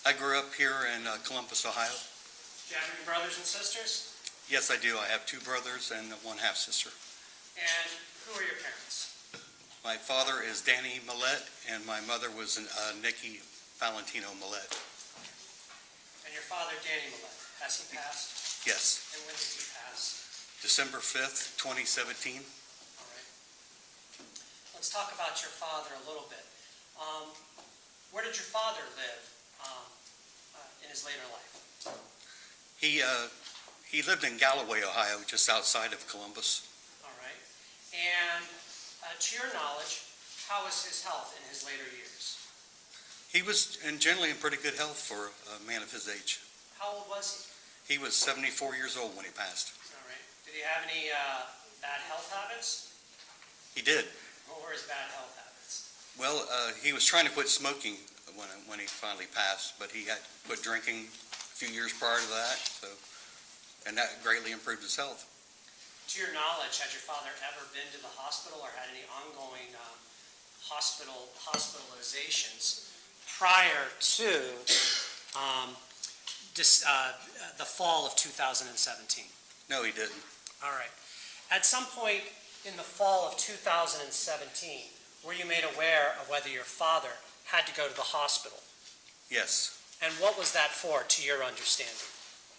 I grew up here in Columbus, Ohio. Do you have any brothers and sisters? Yes, I do. I have two brothers and one half-sister. And who are your parents? My father is Danny Millette, and my mother was Nikki Valentino Millette. And your father, Danny Millette, has he passed? Yes. And when did he pass? December 5th, 2017. All right. Let's talk about your father a little bit. Where did your father live in his later life? He lived in Galloway, Ohio, just outside of Columbus. All right. And to your knowledge, how was his health in his later years? He was generally in pretty good health for a man of his age. How old was he? He was 74 years old when he passed. All right. Did he have any bad health habits? He did. What were his bad health habits? Well, he was trying to quit smoking when he finally passed, but he had quit drinking a few years prior to that, and that greatly improved his health. To your knowledge, had your father ever been to the hospital or had any ongoing hospitalizations prior to the fall of 2017? No, he didn't. All right. At some point in the fall of 2017, were you made aware of whether your father had to go to the hospital? Yes. And what was that for, to your understanding?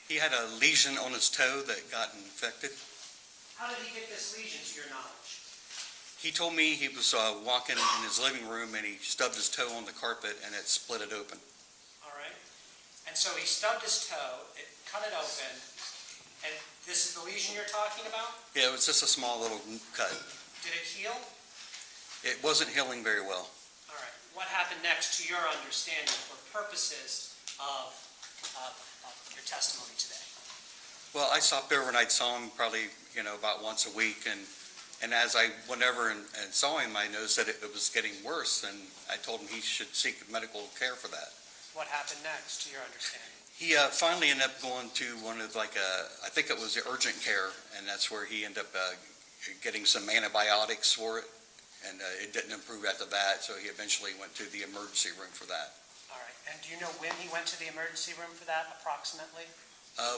He had a lesion on his toe that got infected. How did he get this lesion, to your knowledge? He told me he was walking in his living room and he stubbed his toe on the carpet and it split it open. All right. And so he stubbed his toe, it cut it open, and this is the lesion you're talking about? Yeah, it was just a small little cut. Did it heal? It wasn't healing very well. All right. What happened next, to your understanding, for purposes of your testimony today? Well, I stopped over and I saw him probably, about once a week, and as I went over and saw him, I noticed that it was getting worse, and I told him he should seek medical care for that. What happened next, to your understanding? He finally ended up going to one of I think it was the urgent care, and that's where he ended up getting some antibiotics for it, and it didn't improve after that, so he eventually went to the emergency room for that. All right. And do you know when he went to the emergency room for that, approximately?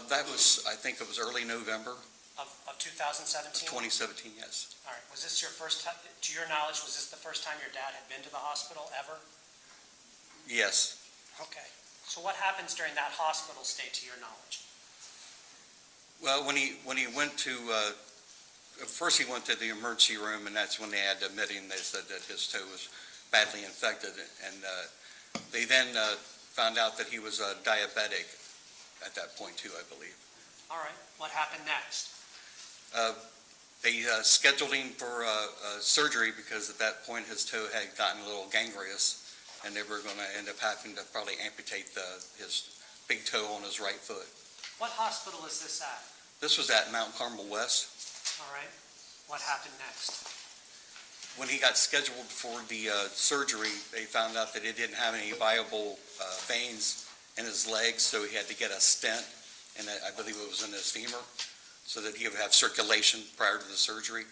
That was, I think it was early November Of 2017? 2017, yes. All right. Was this your first time, to your knowledge, was this the first time your dad had been to the hospital ever? Yes. Okay. So what happens during that hospital stay, to your knowledge? Well, when he went to, first he went to the emergency room, and that's when they had to admit him. They said that his toe was badly infected, and they then found out that he was diabetic at that point too, I believe. All right. What happened next? They scheduled him for surgery because at that point his toe had gotten a little gangrenous, and they were going to end up having to probably amputate his big toe on his right foot. What hospital is this at? This was at Mount Carmel West. All right. What happened next? When he got scheduled for the surgery, they found out that he didn't have any viable veins in his legs, so he had to get a stent, and I believe it was in his femur, so that he would have circulation prior to the surgery.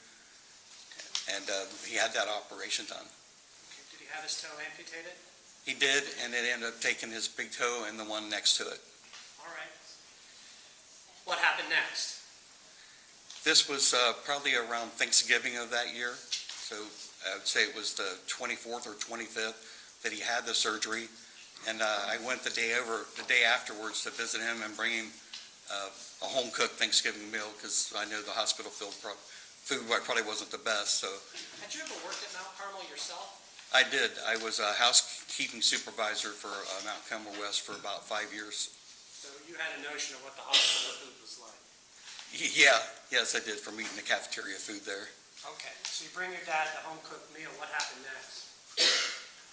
And he had that operation done. Okay. Did he have his toe amputated? He did, and it ended up taking his big toe and the one next to it. All right. What happened next? This was probably around Thanksgiving of that year, so I would say it was the 24th or 25th that he had the surgery, and I went the day afterwards to visit him and bring him a home-cooked Thanksgiving meal, because I know the hospital food probably wasn't the best. So, had you ever worked at Mount Carmel yourself? I did. I was a housekeeping supervisor for Mount Carmel West for about 5 years. So you had a notion of what the hospital food was like? Yes, I did, from eating the cafeteria food there. Okay, so you bring your dad the home-cooked meal. What happened next?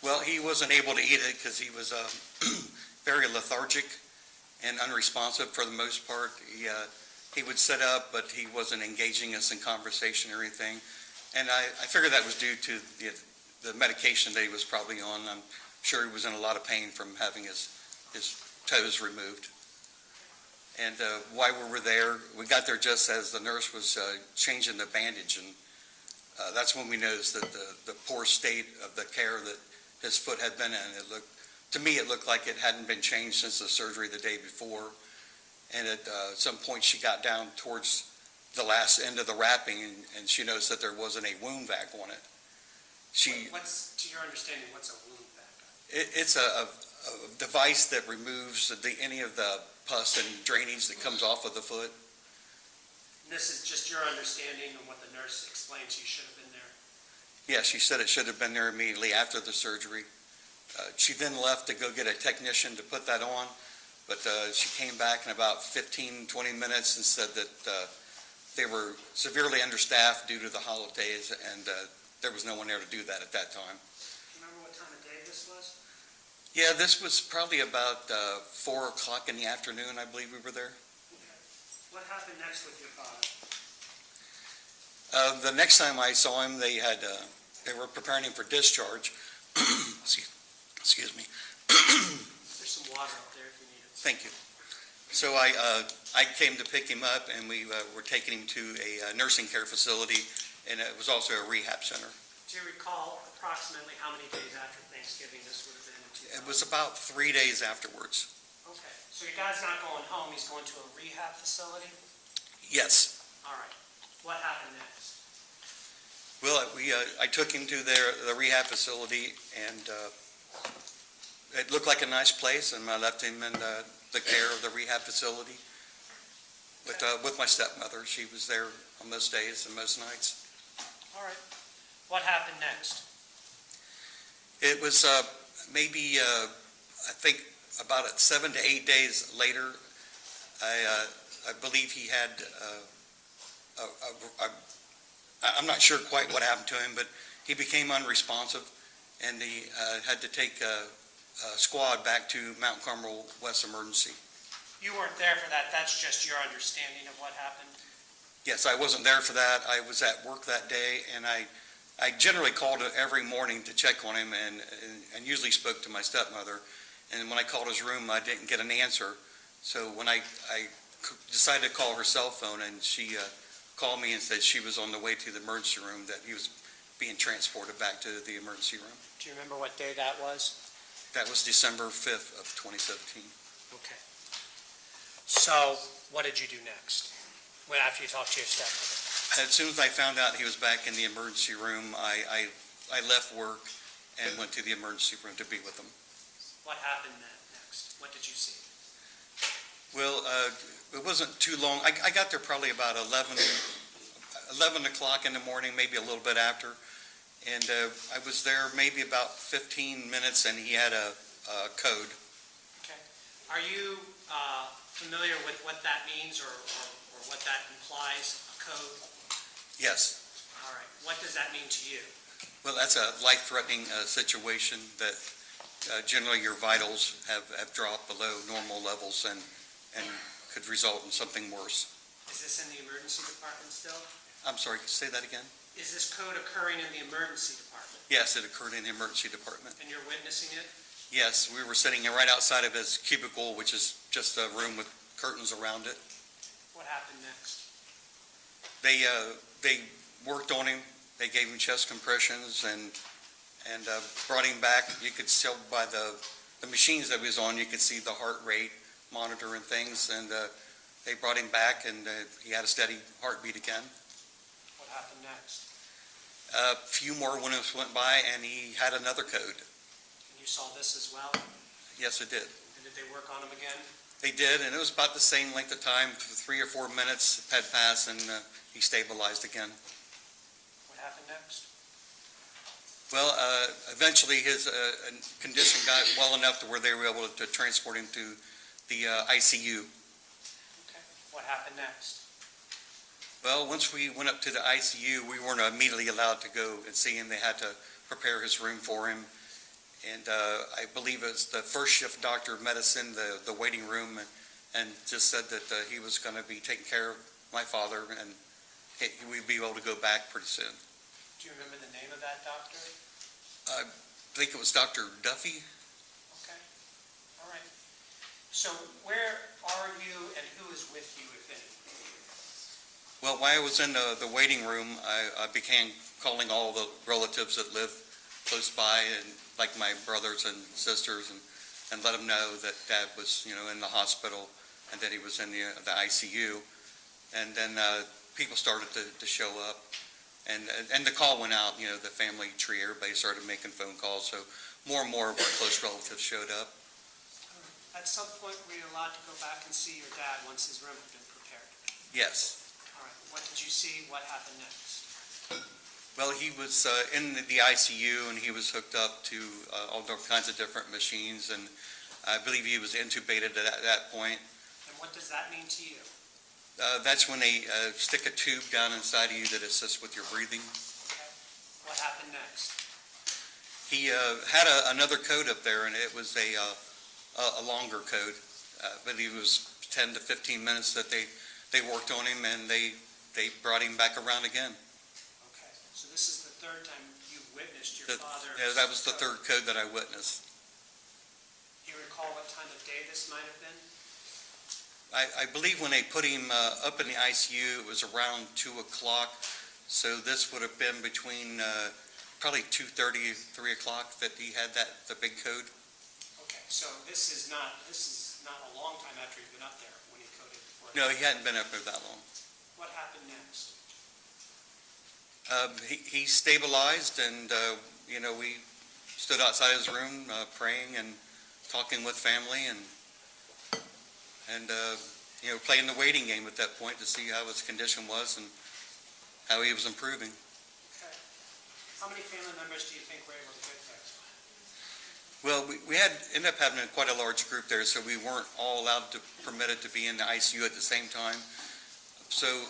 Well, he wasn't able to eat it because he was very lethargic and unresponsive for the most part. He would sit up, but he wasn't engaging us in conversation or anything. And I figured that was due to the medication that he was probably on. I'm sure he was in a lot of pain from having his toes removed. And while we were there, we got there just as the nurse was changing the bandage, and that's when we noticed that the poor state of the care that his foot had been in. It looked to me, it looked like it hadn't been changed since the surgery the day before. And at some point, she got down towards the last end of the wrapping, and she noticed that there wasn't a wound vac on it. What's, to your understanding, what's a wound vac? It's a device that removes any of the pus and drainage that comes off of the foot. And this is just your understanding of what the nurse explained you should have been there? Yeah, she said it should have been there immediately after the surgery. She then left to go get a technician to put that on, but she came back in about 15, 20 minutes and said that they were severely understaffed due to the holidays, and there was no one there to do that at that time. Do you remember what time of day this was? Yeah, this was probably about 4 o'clock in the afternoon, I believe we were there. Okay. What happened next with your father? The next time I saw him, they were preparing him for discharge. Excuse me. There's some water up there if you need it. Thank you. So I came to pick him up, and we were taking him to a nursing care facility, and it was also a rehab center. Do you recall approximately how many days after Thanksgiving this would have been? It was about 3 days afterwards. Okay, so your guy's not going home, he's going to a rehab facility? Yes. All right, what happened next? Well, I took him to the rehab facility, and it looked like a nice place, and I left him in the care of the rehab facility with my stepmother. She was there on most days and most nights. All right, what happened next? It was maybe, I think, about 7 to 8 days later. I believe he had, I'm not sure quite what happened to him, but he became unresponsive, and he had to take a squad back to Mount Carmel West Emergency. You weren't there for that, that's just your understanding of what happened? Yes, I wasn't there for that. I was at work that day, and I generally called every morning to check on him and usually spoke to my stepmother. And when I called his room, I didn't get an answer. So when I decided to call her cell phone, and she called me and said she was on the way to the emergency room, that he was being transported back to the emergency room. Do you remember what day that was? That was December 5th of 2017. Okay. So what did you do next? Well, after you talked to your stepmother? As soon as I found out he was back in the emergency room, I left work and went to the emergency room to be with him. What happened next? What did you see? Well, it wasn't too long. I got there probably about 11 o'clock in the morning, maybe a little bit after. And I was there maybe about 15 minutes, and he had a code. Okay. Are you familiar with what that means or what that implies, a code? Yes. All right. What does that mean to you? Well, that's a life-threatening situation that generally your vitals have dropped below normal levels and could result in something worse. Is this in the emergency department still? I'm sorry, say that again? Is this code occurring in the emergency department? Yes, it occurred in the emergency department. And you're witnessing it? Yes, we were sitting right outside of his cubicle, which is just a room with curtains around it. What happened next? They worked on him. They gave him chest compressions and brought him back. You could tell by the machines that he was on, you could see the heart rate monitor and things. And they brought him back, and he had a steady heartbeat again. What happened next? A few more minutes went by, and he had another code. And you saw this as well? Yes, it did. And did they work on him again? They did, and it was about the same length of time. 3 or 4 minutes had passed, and he stabilized again. What happened next? Well, eventually his condition got well enough to where they were able to transport him to the ICU. Okay. What happened next? Well, once we went up to the ICU, we weren't immediately allowed to go and see him. They had to prepare his room for him. And I believe it was the first shift doctor met us in the waiting room and just said that he was going to be taking care of my father, and we'd be able to go back pretty soon. Do you remember the name of that doctor? I think it was Dr. Duffy. Okay. All right. So where are you and who is with you, if any? Well, while I was in the waiting room, I began calling all the relatives that live close by, and like my brothers and sisters, and and let them know that Dad was, in the hospital and that he was in the ICU. And then people started to show up, and the call went out, the family tree, everybody started making phone calls, so more and more of our close relatives showed up. At some point, were you allowed to go back and see your dad once his room had been prepared? Yes. All right, what did you see? What happened next? Well, he was in the ICU, and he was hooked up to all kinds of different machines, and I believe he was intubated at that point. And what does that mean to you? That's when they stick a tube down inside of you that assists with your breathing. Okay. What happened next? He had another code up there, and it was a longer code. I believe it was 10 to 15 minutes that they worked on him, and they brought him back around again. Okay, so this is the third time you've witnessed your father. Yeah, that was the third code that I witnessed. Do you recall what time of day this might have been? I believe when they put him up in the ICU, it was around 2 o'clock, so this would have been between probably 2:30, 3 o'clock that he had the big code. Okay, so this is not a long time after you've been up there when he coded before. No, he hadn't been up there that long. What happened next? He stabilized, and we stood outside his room praying and talking with family, and playing the waiting game at that point to see how his condition was and how he was improving. Okay. How many family members do you think were able to get there? Well, we ended up having quite a large group there, so we weren't all permitted to be in the ICU at the same time. So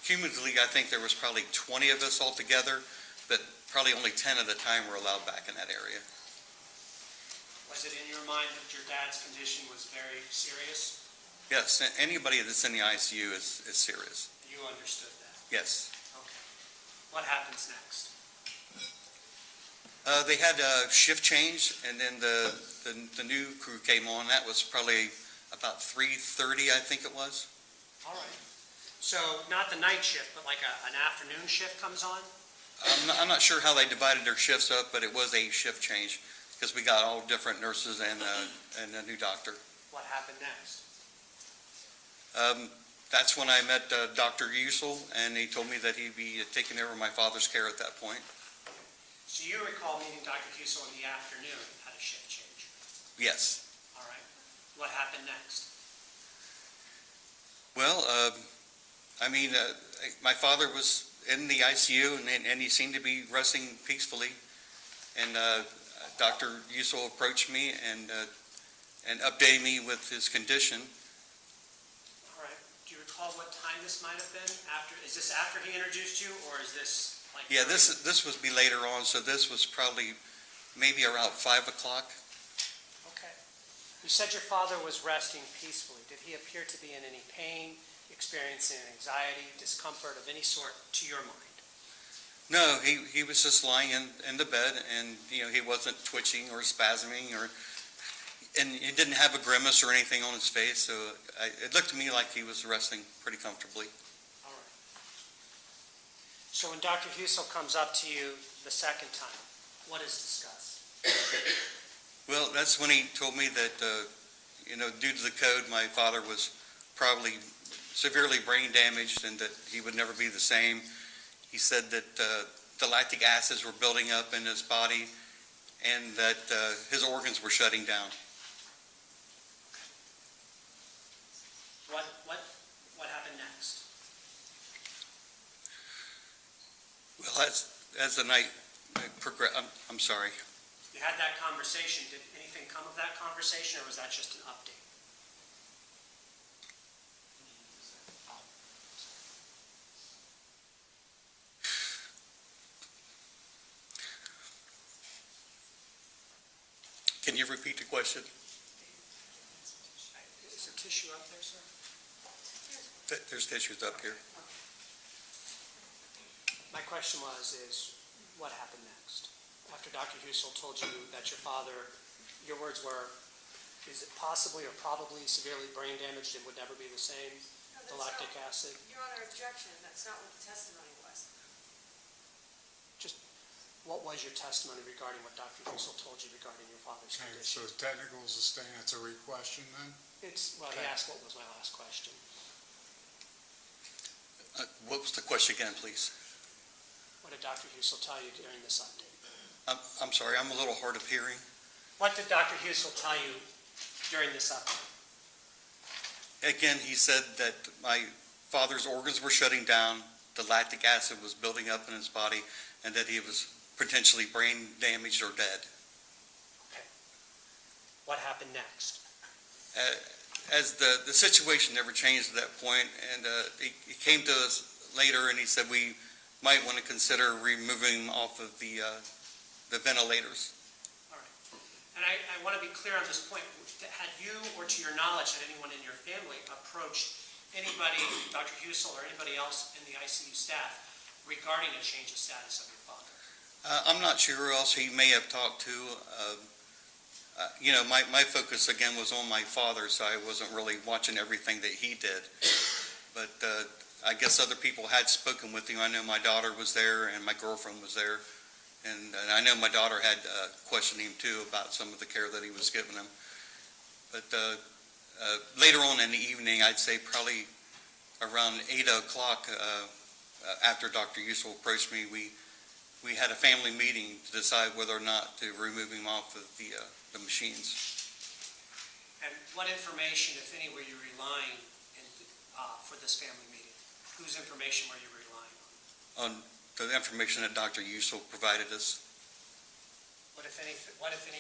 cumulatively, I think there was probably 20 of us altogether, but probably only 10 at a time were allowed back in that area. Was it in your mind that your dad's condition was very serious? Yes, anybody that's in the ICU is serious. You understood that? Yes. Okay. What happens next? They had a shift change, and then the new crew came on. That was probably about 3:30, I think it was. All right. So not the night shift, but like an afternoon shift comes on? I'm not sure how they divided their shifts up, but it was a shift change because we got all different nurses and a new doctor. What happened next? That's when I met Dr. Husel, and he told me that he'd be taking over my father's care at that point. So you recall meeting Dr. Husel in the afternoon at a shift change? Yes. All right. What happened next? Well, my father was in the ICU, and he seemed to be resting peacefully. And Dr. Husel approached me and updated me with his condition. All right. Do you recall what time this might have been? Is this after he introduced you, or is this like? Yeah, this would be later on, so this was probably maybe around 5 o'clock. Okay. You said your father was resting peacefully. Did he appear to be in any pain, experiencing anxiety, discomfort of any sort to your mind? No, he was just lying in the bed, and he wasn't twitching or spasming, and he didn't have a grimace or anything on his face, so it looked to me like he was resting pretty comfortably. All right. So when Dr. Husel comes up to you the second time, what is discussed? Well, that's when he told me that, due to the code, my father was probably severely brain damaged and that he would never be the same. He said that the lactic acids were building up in his body and that his organs were shutting down. What happened next? Well, as the night progressed, I'm sorry. You had that conversation. Did anything come of that conversation, or was that just an update? Can you repeat the question? Is there tissue up there, sir? There's tissues up here. My question is what happened next? After Dr. Husel told you that your father, your words were, is it possibly or probably severely brain damaged and would never be the same? No, The lactic acid? Your Honor, objection, that's not what the testimony was. what was your testimony regarding what Dr. Husel told you regarding your father's Okay, condition? so technical is a stance, a question then? Well, he asked what was my last question. What was the question again, please? What did Dr. Husel tell you during this update? I'm sorry, I'm a little hard of hearing. What did Dr. Husel tell you during this update? Again, he said that my father's organs were shutting down, the lactic acid was building up in his body, and that he was potentially brain damaged or dead. Okay. What happened next? As the situation never changed at that point, and he came to us later and he said we might want to consider removing him off of the ventilators. All right. And I want to be clear on this point. Had you, or to your knowledge, had anyone in your family approached anybody, Dr. Husel or anybody else in the ICU staff regarding a change of status of your father? I'm not sure who else he may have talked to. My focus again was on my father, so I wasn't really watching everything that he did. But I guess other people had spoken with him. I know my daughter was there and my girlfriend was there. And I know my daughter had questioned him too about some of the care that he was giving him. But later on in the evening, I'd say probably around 8 o'clock after Dr. Husel approached me, we had a family meeting to decide whether or not to remove him off of the machines. And what information, if any, were you relying for this family meeting? Whose information were you relying on? On the information that Dr. Husel provided us. What if any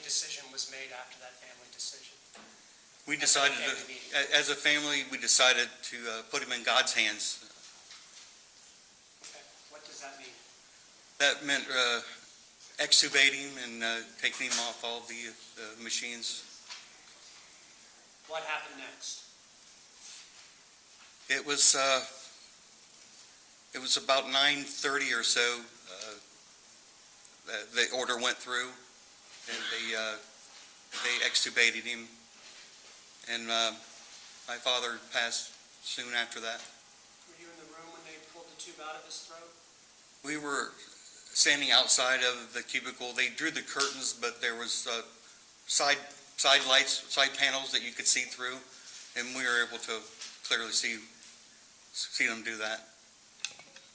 decision was made after that family decision? We decided, as a family, we decided to put him in God's hands. Okay. What does that mean? That meant extubating and taking him off all the machines. What happened next? It was about 9:30 or so. The order went through, and they extubated him, and my father passed soon after that. Were you in the room when they pulled the tube out of his throat? We were standing outside of the cubicle. They drew the curtains, but there was side lights, side panels that you could see through, and we were able to clearly see them do that.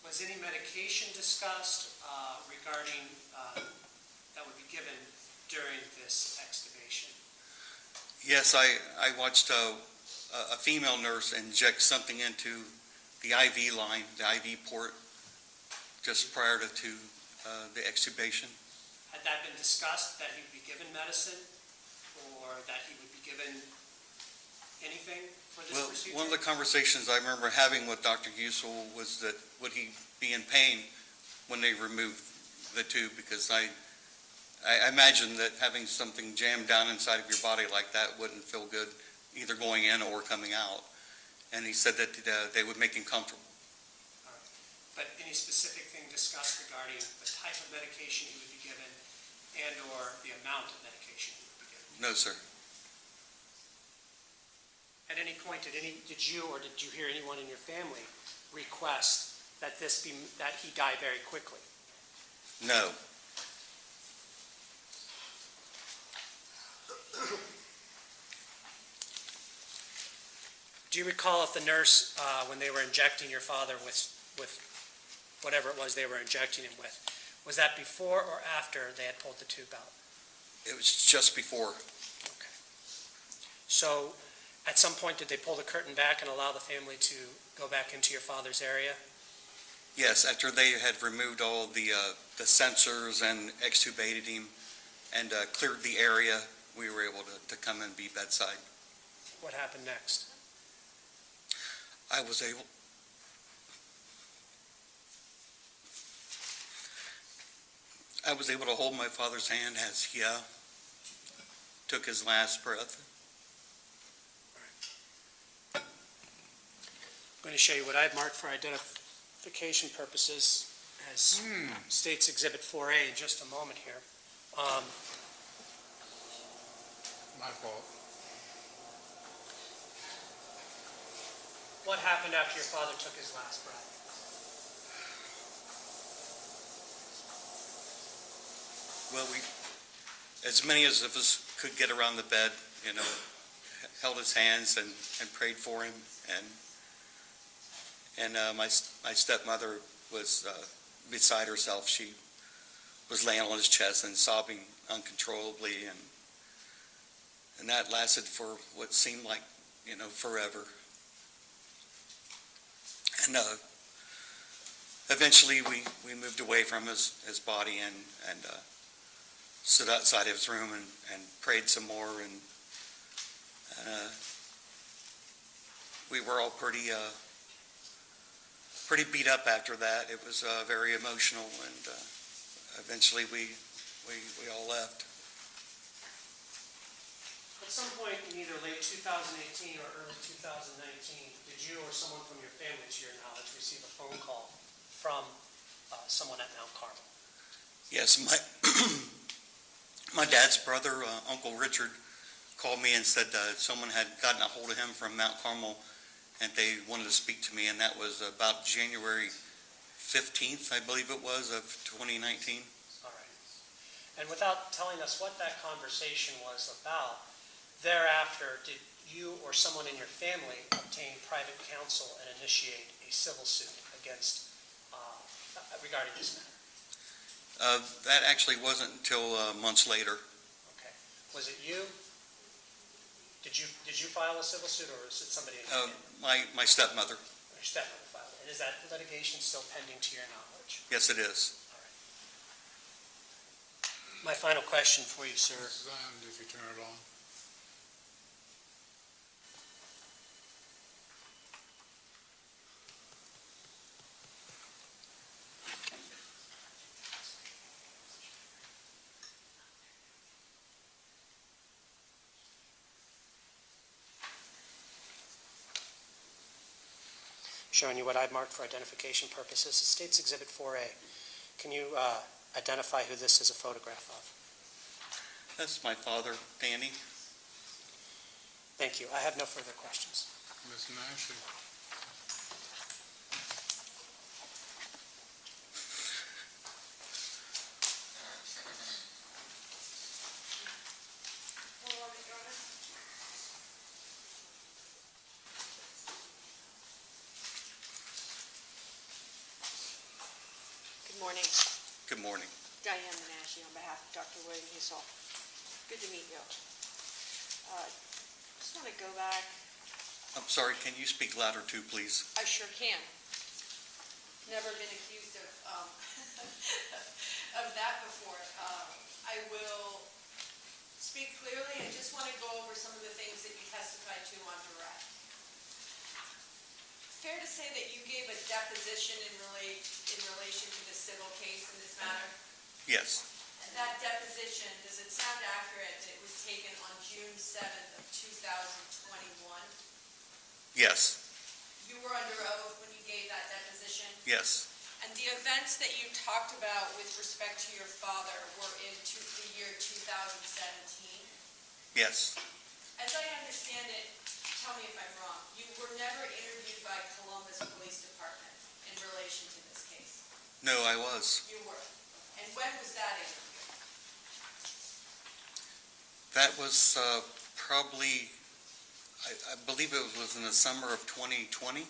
Was any medication discussed regarding that would be given during this extubation? Yes, I watched a female nurse inject something into the IV line, the IV port, just prior to the extubation. Had that been discussed, that he would be given medicine, or that he would be given anything for this procedure? One of the conversations I remember having with Dr. Husel was that would he be in pain when they removed the tube, because I imagine that having something jammed down inside of your body like that wouldn't feel good, either going in or coming out. And he said that they would make him comfortable. All right. But any specific thing discussed regarding the type of medication he would be given and/or the amount of medication he would be given? No, sir. At any point, did you or did you hear anyone in your family request that he die very quickly? No. Do you recall if the nurse, when they were injecting your father with whatever it was they were injecting him with, was that before or after they had pulled the tube out? It was just before. Okay. So, at some point, did they pull the curtain back and allow the family to go back into your father's area? Yes, after they had removed all the sensors and extubated him and cleared the area, we were able to come and be bedside. What happened next? I was able to hold my father's hand as he took his last breath. I'm going to show you what I've marked for identification purposes as State's Exhibit 4A in just a moment here. My fault. What happened after your father took his last breath? Well, as many as of us could get around the bed, held his hands and prayed for him. And my stepmother was beside herself. She was laying on his chest and sobbing uncontrollably, and that lasted for what seemed like, forever. And eventually we moved away from his body and stood outside of his room and prayed some more, and we were all pretty beat up after that. It was very emotional, and eventually we all left. At some point in either late 2018 or early 2019, did you or someone from your family, to your knowledge, receive a phone call from someone at Mount Carmel? Yes, my dad's brother, Uncle Richard, called me and said someone had gotten a hold of him from Mount Carmel, and they wanted to speak to me, and that was about January 15th, I believe it was, of 2019. All right. And without telling us what that conversation was about, thereafter, did you or someone in your family obtain private counsel and initiate a civil suit against, regarding this matter? That actually wasn't until months later. Okay. Was it you? Did you file a civil suit, or is it somebody in your family? My stepmother. Your stepmother filed it. And is that litigation still pending to your knowledge? Yes, it is. All right. My final question for you, sir. This is on, if you turn it on. Showing you what I've marked for identification purposes. It states Exhibit 4A. Can you identify who this is a photograph of? That's my father, Danny. Thank you. I have no further questions. Ms. Nash? Good morning. Good morning. Diane Menashe on behalf of Dr. William Husel. Good to meet you. Just want to go back. I'm sorry, can you speak louder too, please? I sure can. Never been accused of of that before. I will speak clearly and just want to go over some of the things that you testified to on direct. Fair to say that you gave a deposition in relation to the civil case in this matter? Yes. And that deposition, does it sound accurate that it was taken on June 7th of 2021? Yes. You were under oath when you gave that deposition? Yes. And the events that you talked about with respect to your father were in the year 2017? Yes. As I understand it, tell me if I'm wrong, you were never interviewed by Columbus Police Department in relation to this case? No, I was. You were. And when was that interview? That was probably, I believe it was in the summer of 2020.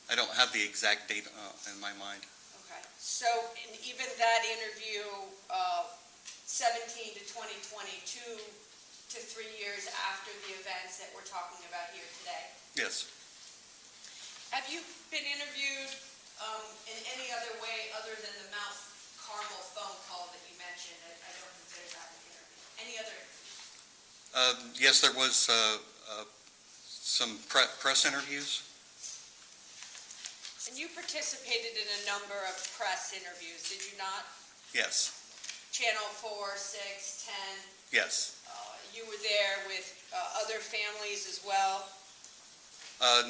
I don't have the exact date in my mind. Okay. So in even that interview, 17 to 2020, 2 to 3 years after the events that we're talking about here today. Yes. Have you been interviewed in any other way other than the Mount Carmel phone call that you mentioned? I don't consider that an interview. Any other interview? Yes, there was some press interviews. And you participated in a number of press interviews, did you not? Yes. Channel 4, 6, 10. Yes. You were there with other families as well?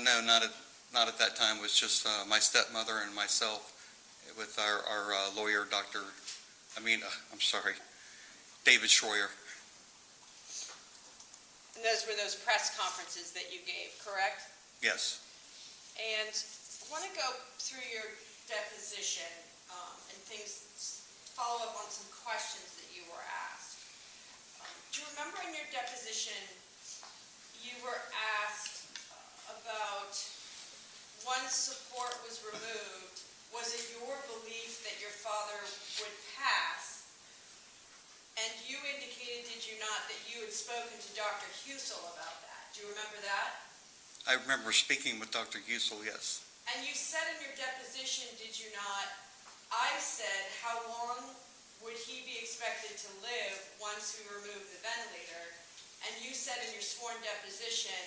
No, not at that time. It was just my stepmother and myself with our lawyer, David Schroyer. And those were those press conferences that you gave, correct? Yes. And I want to go through your deposition and things, follow up on some questions that you were asked. Do you remember in your deposition, you were asked about once support was removed, was it your belief that your father would pass? And you indicated, did you not, that you had spoken to Dr. Husel about that? Do you remember that? I remember speaking with Dr. Husel, yes. And you said in your deposition, did you not, I said, how long would he be expected to live once we remove the ventilator? And you said in your sworn deposition,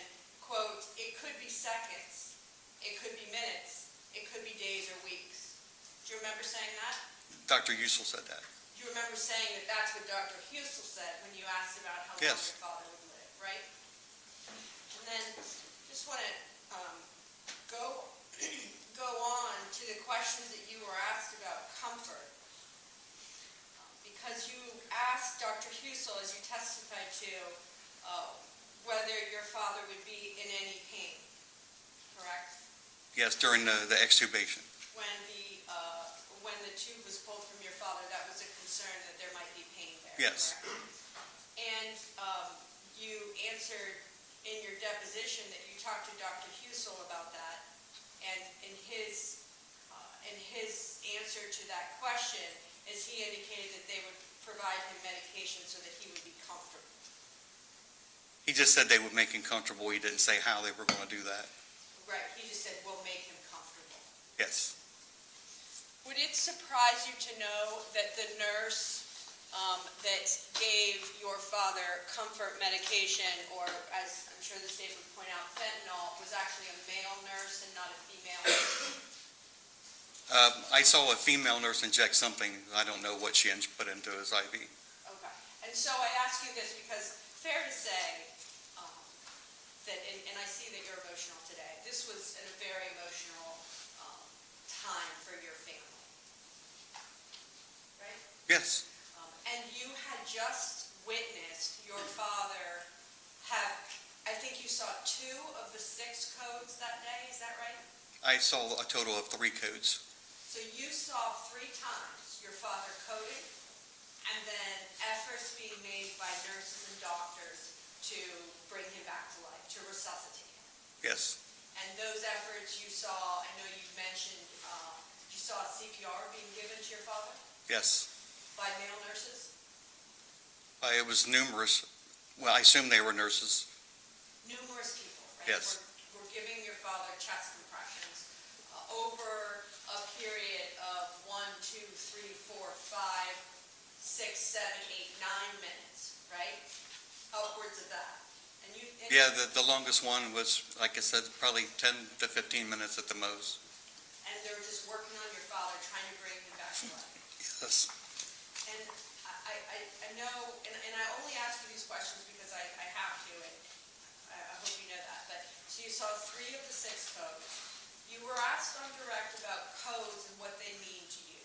quote, it could be seconds, it could be minutes, it could be days or weeks. Do you remember saying that? Dr. Husel said that. Do you remember saying that that's what Dr. Husel said when you asked about how long Yes. your father would live, right? And then, just want to go on to the questions that you were asked about comfort. Because you asked Dr. Husel, as you testified to, whether your father would be in any pain, correct? Yes, during the extubation. When the tube was pulled from your father, that was a concern that there might be pain there, Yes. correct? And you answered in your deposition that you talked to Dr. Husel about that, and in his answer to that question is he indicated that they would provide him medication so that he would be comfortable. He just said they would make him comfortable. He didn't say how they were going to do that. Right, he just said, we'll make him comfortable. Yes. Would it surprise you to know that the nurse that gave your father comfort medication, or as I'm sure the state would point out, fentanyl, was actually a male nurse and not a female? I saw a female nurse inject something. I don't know what she put into his IV. Okay, and so I ask you this because fair to say that, and I see that you're emotional today, this was a very emotional time for your family, right? Yes. And you had just witnessed your father have, I think you saw 2 of the 6 codes that day, is that right? I saw a total of 3 codes. So you saw 3 times your father coding, and then efforts being made by nurses and doctors to bring him back to life, to resuscitate him. Yes. And those efforts you saw, I know you mentioned, you saw CPR being given to your father Yes. by male nurses? It was numerous. Well, I assume they were nurses. Numerous people, right? Yes. We're giving your father chest compressions over a period of 1, 2, 3, 4, 5, 6, 7, 8, 9 minutes, right? Upwards of that. And you. And Yeah, the longest one was, like I said, probably 10 to 15 minutes at the most. And they were just working on your father, trying to bring him back to life. Yes. And I know, and I only ask you these questions because I have to, and I hope you know that. But so you saw 3 of the 6 codes. You were asked on direct about codes and what they mean to you.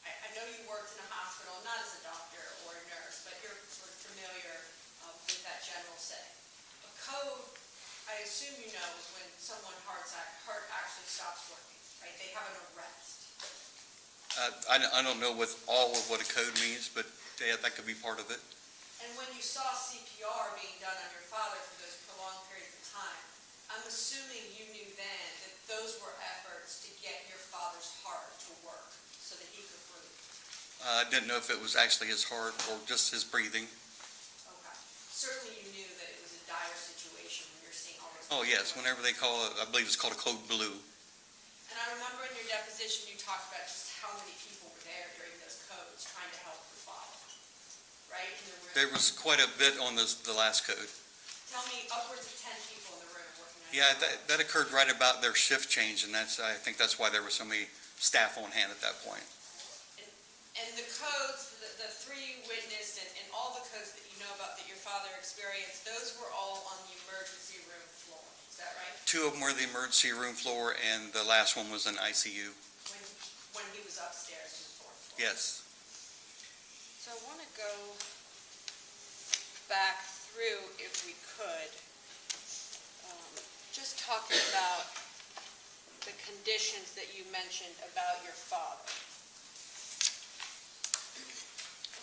I know you worked in a hospital, not as a doctor or a nurse, but you're sort of familiar with that general setting. A code, I assume you know, is when someone's heart actually stops working, right? They have an arrest. I don't know all of what a code means, but yeah, that could be part of it. And when you saw CPR being done on your father for those prolonged periods of time, I'm assuming you knew then that those were efforts to get your father's heart to work so that he could breathe. I didn't know if it was actually his heart or just his breathing. Okay. Certainly you knew that it was a dire situation when you're seeing all those. Oh, yes, whenever they call it, I believe it's called a code blue. And I remember in your deposition you talked about just how many people were there during those codes trying to help your father, right? In the room. There was quite a bit on the last code. Tell me, upwards of 10 people in the room working on Yeah, your father. that occurred right about their shift change, and I think that's why there were so many staff on hand at that point. And the codes, the 3 witnessed, and all the codes that you know about that your father experienced, those were all on the emergency room floor, is that right? 2 of them were the emergency room floor, and the last one was an ICU. When he was upstairs in the 4th floor? Yes. So I want to go back through, if we could, just talking about the conditions that you mentioned about your father.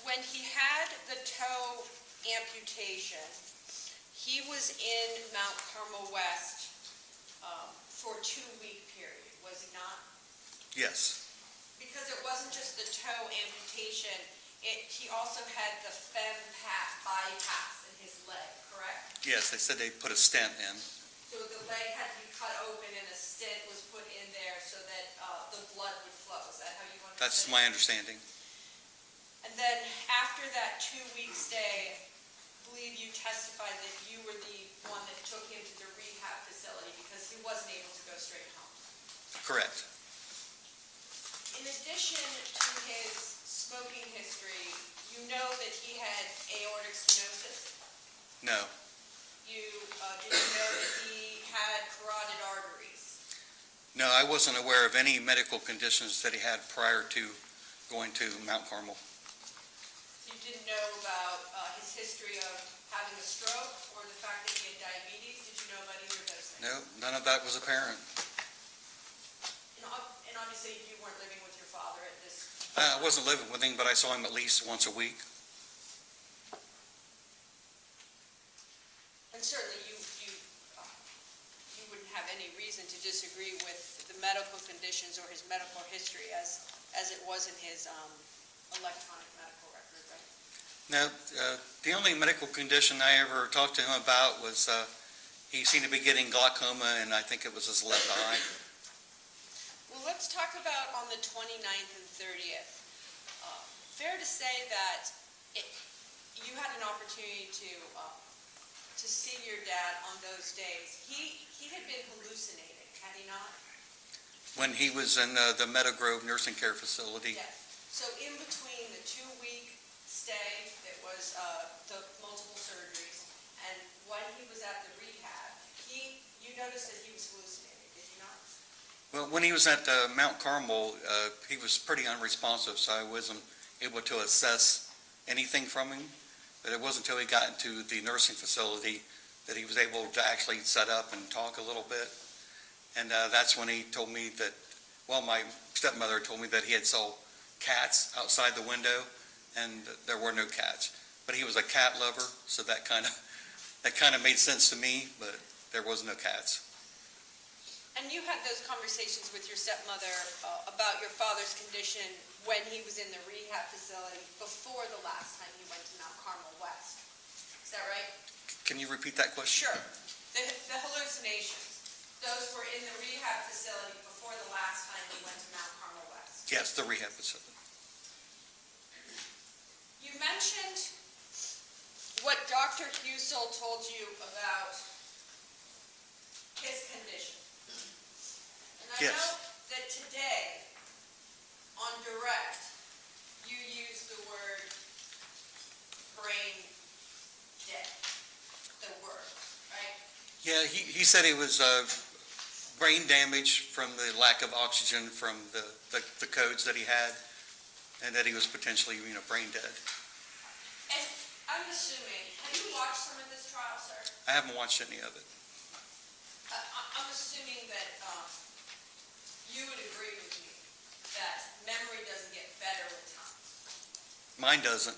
when he had the toe amputation, he was in Mount Carmel West for a 2-week period, was he not? Yes, Because it wasn't just the toe amputation, he also had the bypass in his leg, correct? yes, they said they put a stent in. So the leg had to be cut open and a stent was put in there so that the blood would flow. Is that how you understand? That's my understanding. And then after that 2-week stay, I believe you testified that you were the one that took him to the rehab facility because he wasn't able to go straight home. Correct. In addition to his smoking history, you know that he had aortic stenosis. No, Did you know that he had carotid arteries? no, I wasn't aware of any medical conditions that he had prior to going to Mount Carmel. You didn't know about his history of having a stroke or the fact that he had diabetes? Did you know about either of those things? No, none of that was apparent. And obviously, you weren't living with your father at this. I wasn't living with him, but I saw him at least once a week. And certainly, you wouldn't have any reason to disagree with the medical conditions or his medical history as it was in his electronic medical record, right? No, the only medical condition I ever talked to him about was he seemed to be getting glaucoma, and I think it was his left eye. Well, let's talk about on the 29th and 30th. Fair to say that you had an opportunity to see your dad on those days. He had been hallucinating, had he not? When he was in the Meadow Grove Nursing Care Facility. Yes. So in between the 2-week stay that was the multiple surgeries and when he was at the rehab, you noticed that he was hallucinating, did you not? Well, when he was at Mount Carmel, he was pretty unresponsive, so I wasn't able to assess anything from him. But it wasn't until he got into the nursing facility that he was able to actually set up and talk a little bit. And that's when he told me that, well, my stepmother told me that he had saw cats outside the window, and there were no cats. But he was a cat lover, so that kind of made sense to me, but there was no cats. And you had those conversations with your stepmother about your father's condition when he was in the rehab facility before the last time he went to Mount Carmel West. Is that right? Can you repeat that question? Sure. The hallucinations, those were in the rehab facility before the last time he went to Mount Carmel West. Yes, the rehab facility. You mentioned what Dr. Husel told you about his condition. And I Yes. know that today, on direct, you use the word brain dead, the word, right? Yeah, he said it was brain damage from the lack of oxygen from the codes that he had, and that he was potentially, brain dead. And I'm assuming, have you watched some of this trial, sir? I haven't watched any of it. I'm assuming that you would agree with me that memory doesn't get better with time. Mine doesn't.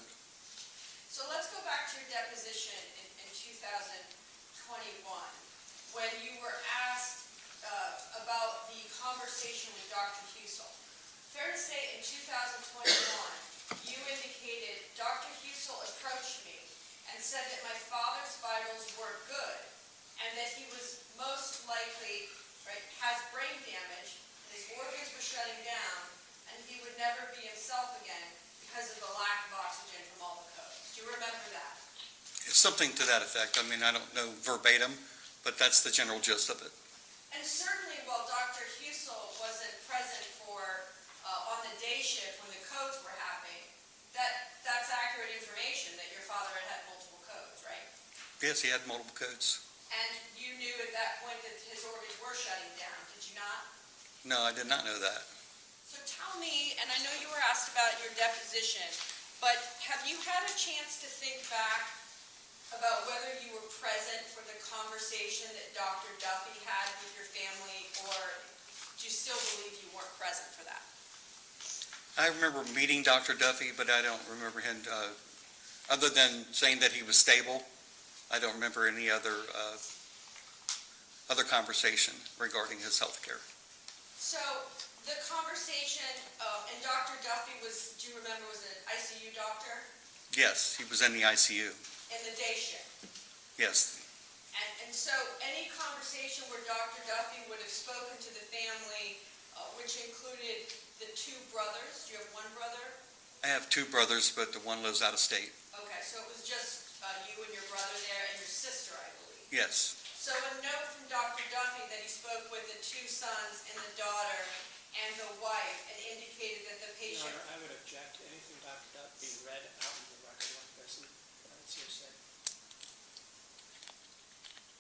So let's go back to your deposition in 2021, when you were asked about the conversation with Dr. Husel. Fair to say, in 2021, you indicated Dr. Husel approached me and said that my father's vitals were good and that he was most likely, has brain damage, and his organs were shutting down, and he would never be himself again because of the lack of oxygen from all the codes. Do you remember that? It's something to that effect. I don't know verbatim, but that's the general gist of it. And certainly, while Dr. Husel wasn't present on the day shift when the codes were happening, that's accurate information that your father had multiple codes, right? Yes, he had multiple codes. And you knew at that point that his organs were shutting down, did you not? No, I did not know that. So tell me, and I know you were asked about your deposition, but have you had a chance to think back about whether you were present for the conversation that Dr. Duffy had with your family, or do you still believe you weren't present for that? I remember meeting Dr. Duffy, but I don't remember him, other than saying that he was stable. I don't remember any other conversation regarding his health care. So the conversation, and Dr. Duffy was, do you remember, was an ICU doctor Yes, he was in the ICU. in the day shift? Yes, And so any conversation where Dr. Duffy would have spoken to the family, which included the two brothers, do you have one brother? I have two brothers, but the one lives out of state. Okay, so it was just you and your brother there and your sister, I believe. Yes, So a note from Dr. Duffy that he spoke with the two sons and the daughter and the wife and indicated that the Your patient... Honor, I would object to anything Dr. Duff being read out in the record like this, and it's hearsay.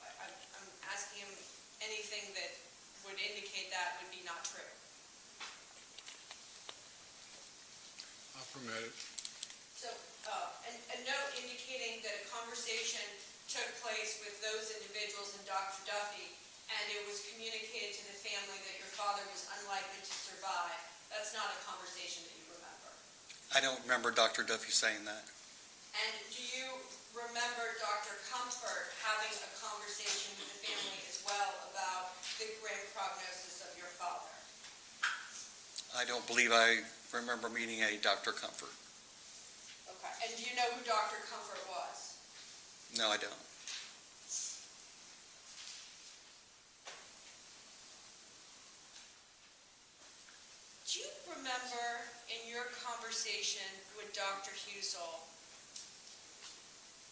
I'm asking him anything that would indicate that would be not true. I'll permit it. So, a note indicating that a conversation took place with those individuals and Dr. Duffy, and it was communicated to the family that your father was unlikely to survive. That's not a conversation that you remember. I don't remember Dr. Duffy saying that. And do you remember Dr. Comfort having a conversation with the family as well about the grim prognosis of your father? I don't believe I remember meeting a Dr. Comfort. Okay. And do you know who Dr. Comfort was? No, I don't. Do you remember in your conversation with Dr. Husel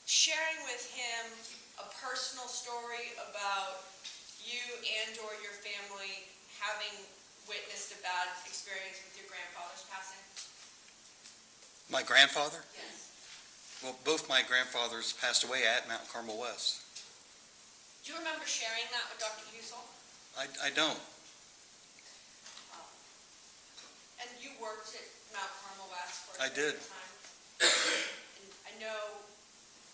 sharing with him a personal story about you and/or your family having witnessed a bad experience with your grandfather's passing? My grandfather? Yes. Well, both my grandfathers passed away at Mount Carmel West. Do you remember sharing that with Dr. Husel? I don't. And you worked at Mount Carmel West for a I period did. of time? And I know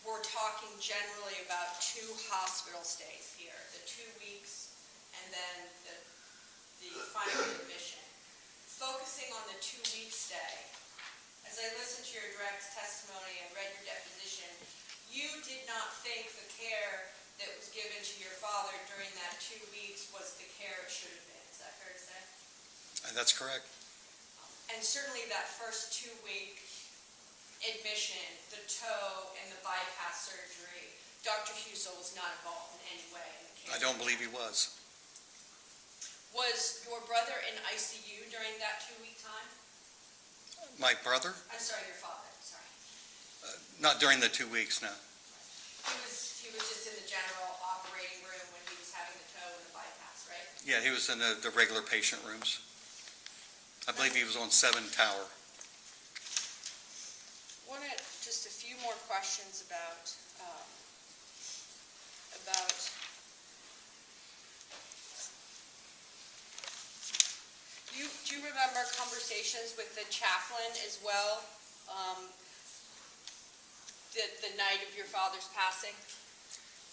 we're talking generally about 2 hospital stays here, the 2 weeks and then the final admission. Focusing on the 2-week stay, as I listened to your direct testimony and read your deposition, you did not think the care that was given to your father during that 2 weeks was the care it should have been. Is that fair to say? That's correct. And certainly that first 2-week admission, the toe and the bypass surgery, Dr. Husel was not involved in any way in the case. I don't believe he was. Was your brother in ICU during that 2-week time? My brother? I'm sorry, your father, sorry. Not during the 2 weeks, no. He was just in the general operating room when he was having the toe and the bypass, right? Yeah, he was in the regular patient rooms. I believe he was on 7 Tower. Wanted just a few more questions about do you remember conversations with the chaplain as well, the night of your father's passing?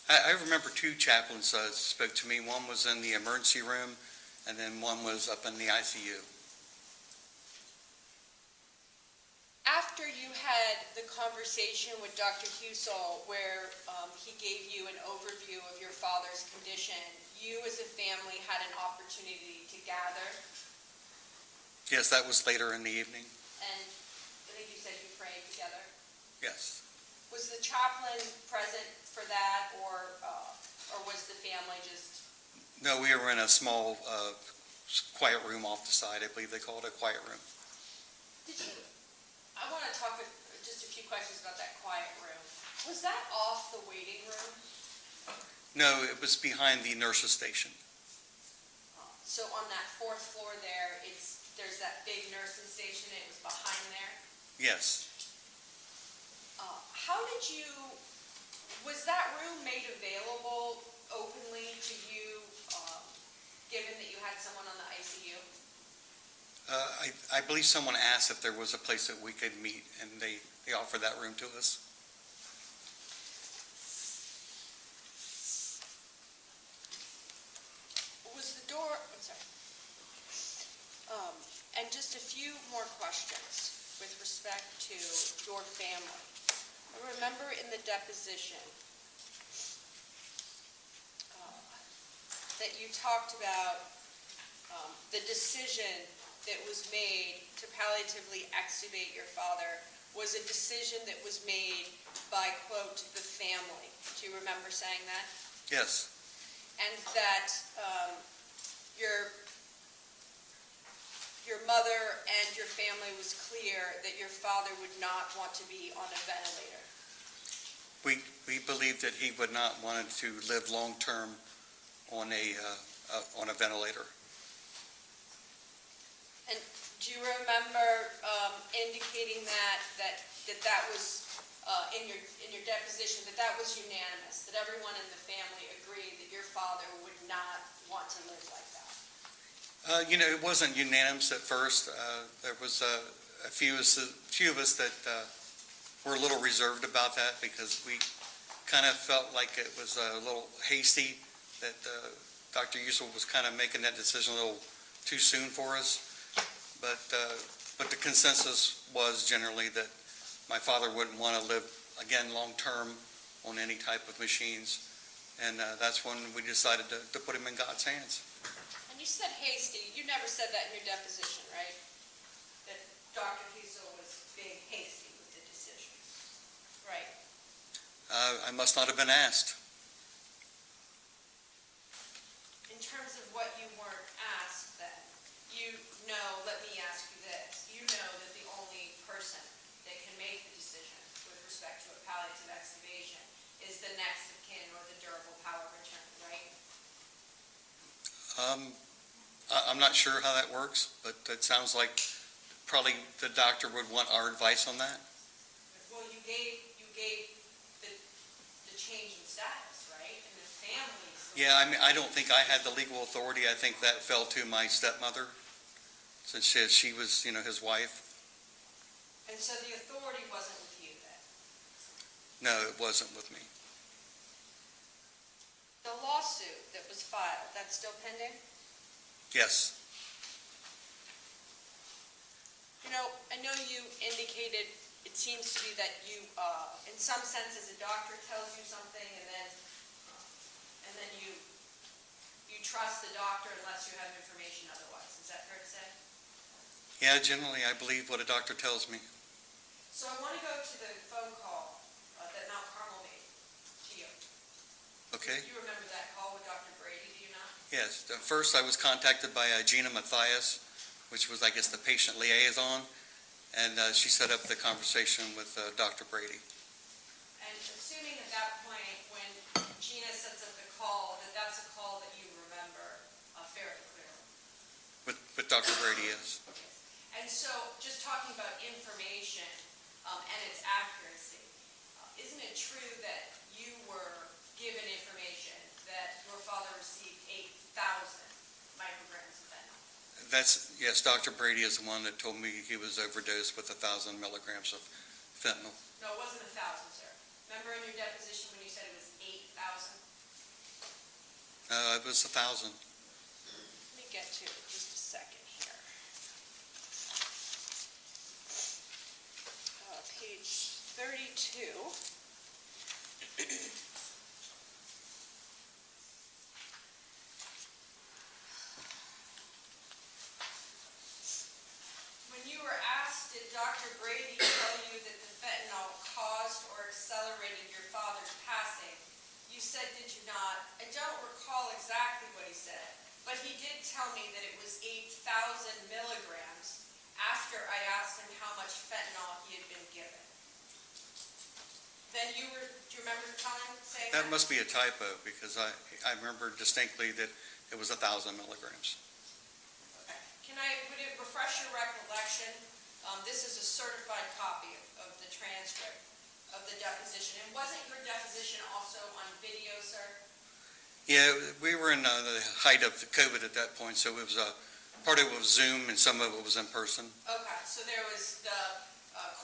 I remember 2 chaplains spoke to me. One was in the emergency room, and then one was up in the ICU. After you had the conversation with Dr. Husel where he gave you an overview of your father's condition, you as a family had an opportunity to gather, Yes, that was later in the evening. and I think you said you prayed together. Yes. Was the chaplain present for that, or was the family just... No, we were in a small, quiet room off the side. I believe they call it a quiet room. I want to talk just a few questions about that quiet room. Was that off the waiting room? No, it was behind the nurse's station. So on that 4th floor there, there's that big nursing station, and it was behind there? Yes. Was that room made available openly to you, given that you had someone on the ICU? I believe someone asked if there was a place that we could meet, and they offered that room to us. Was the door, I'm sorry. And just a few more questions with respect to your family. I remember in the deposition that you talked about the decision that was made to palliatively extubate your father was a decision that was made by, quote, the family. Do you remember saying that? Yes, And that your mother and your family was clear that your father would not want to be on a ventilator. we believe that he would not want to live long-term on a ventilator. And do you remember indicating that was in your deposition, that was unanimous, that everyone in the family agreed that your father would not want to live like that? It wasn't unanimous at first. There was a few of us that were a little reserved about that because we kind of felt like it was a little hasty, that Dr. Husel was kind of making that decision a little too soon for us. But the consensus was generally that my father wouldn't want to live, again, long-term on any type of machines. And that's when we decided to put him in God's hands. And you said hasty. You never said that in your deposition, right? That Dr. Husel was being hasty with the decision, right? I must not have been asked. In terms of what you weren't asked then, let me ask you this. You know that the only person that can make the decision with respect to a palliative extubation is the next of kin or the durable power of attorney, right? I'm not sure how that works, but it sounds like probably the doctor would want our advice on that. Well, you gave the change in status, right? And the families. Yeah, I mean, I don't think I had the legal authority. I think that fell to my stepmother, since she was, his wife. And so the authority wasn't with you then? No, it wasn't with me. The lawsuit that was filed, that's still pending? Yes. I know you indicated it seems to be that you, in some senses, a doctor tells you something and then you trust the doctor unless you have information otherwise. Is that fair to say? Yeah, generally I believe what a doctor tells me. So I want to go to the phone call that Mount Carmel made to you. Okay? Do you remember that call with Dr. Brady, do you not? Yes. First I was contacted by Gina Mathias, which was, I guess, the patient liaison, and she set up the conversation with Dr. Brady. And assuming at that point when Gina sets up the call, that's a call that you remember fairly clearly. With Dr. Brady, yes. And so, just talking about information and its accuracy, isn't it true that you were given information that your father received 8,000 micrograms of fentanyl? Yes, Dr. Brady is the one that told me he was overdosed with 1,000 milligrams of fentanyl. No, it wasn't 1,000, sir. Remember in your deposition when you said it was 8,000? It was 1,000. Let me get to it just a second here. Page 32. When you were asked, did Dr. Brady tell you that the fentanyl caused or accelerated your father's passing, you said, did you not? I don't recall exactly what he said, but he did tell me that it was 8,000 milligrams after I asked him how much fentanyl he had been given. Then do you remember saying that? That must be a typo, because I remember distinctly that it was 1,000 milligrams. Would it refresh your recollection? This is a certified copy of the transcript of the deposition. And wasn't your deposition also on video, sir? Yeah, we were in the height of COVID at that point, so it was part of it was Zoom and some of it was in person. Okay, so there was the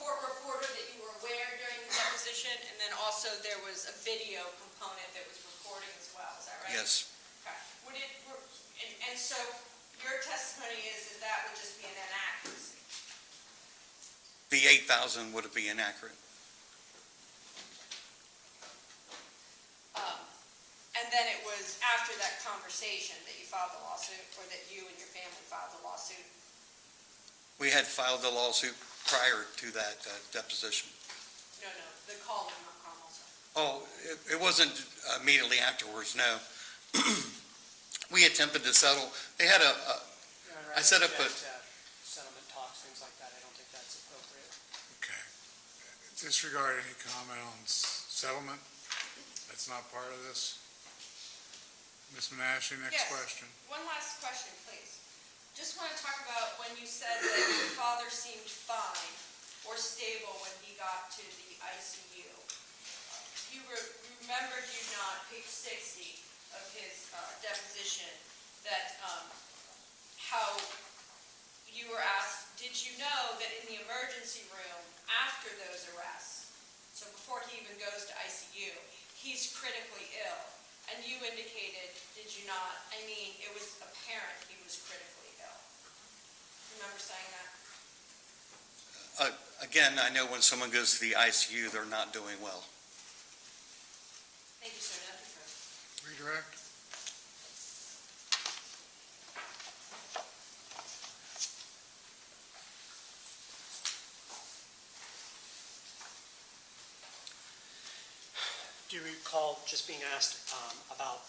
court reporter that you were aware during the deposition, and then also there was a video component that was recording as well. Is that right? Yes. Okay. And so your testimony is that that would just be an inaccuracy. The 8,000 would be inaccurate. And then it was after that conversation that you filed the lawsuit, or that you and your family filed the lawsuit? We had filed the lawsuit prior to that deposition. No, the call in Mount Carmel, sir. Oh, it wasn't immediately afterwards, no. We attempted to settle. They had I set up a... Settlement talks, things like that, I don't think that's appropriate. Okay. Disregard any comment on settlement. That's not part of this. Ms. Menashe, next Yes. question. One last question, please. Just want to talk about when you said that your father seemed fine or stable when he got to the ICU. You remembered, you not, page 60 of his deposition, that how you were asked, did you know that in the emergency room after those arrests, so before he even goes to ICU, he's critically ill? And you indicated, did you not? I mean, it was apparent he was critically ill. Remember saying that? Again, I know when someone goes to the ICU, they're not doing well. Thank you, sir. Nothing further. Redirect. Do you recall just being asked about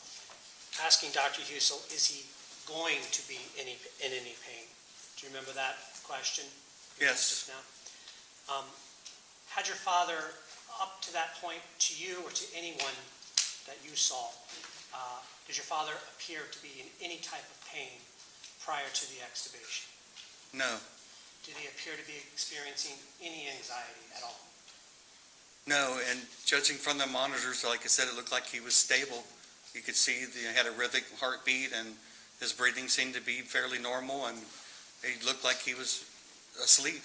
asking Dr. Husel, is he going to be in any pain? Do you remember that question? Yes. Just now. Had your father, up to that point, to you or to anyone that you saw, did your father appear to be in any type of pain prior to the extubation? No. Did he appear to be experiencing any anxiety at all? No, and judging from the monitors, like I said, it looked like he was stable. You could see he had a rhythmic heartbeat, and his breathing seemed to be fairly normal, and he looked like he was asleep.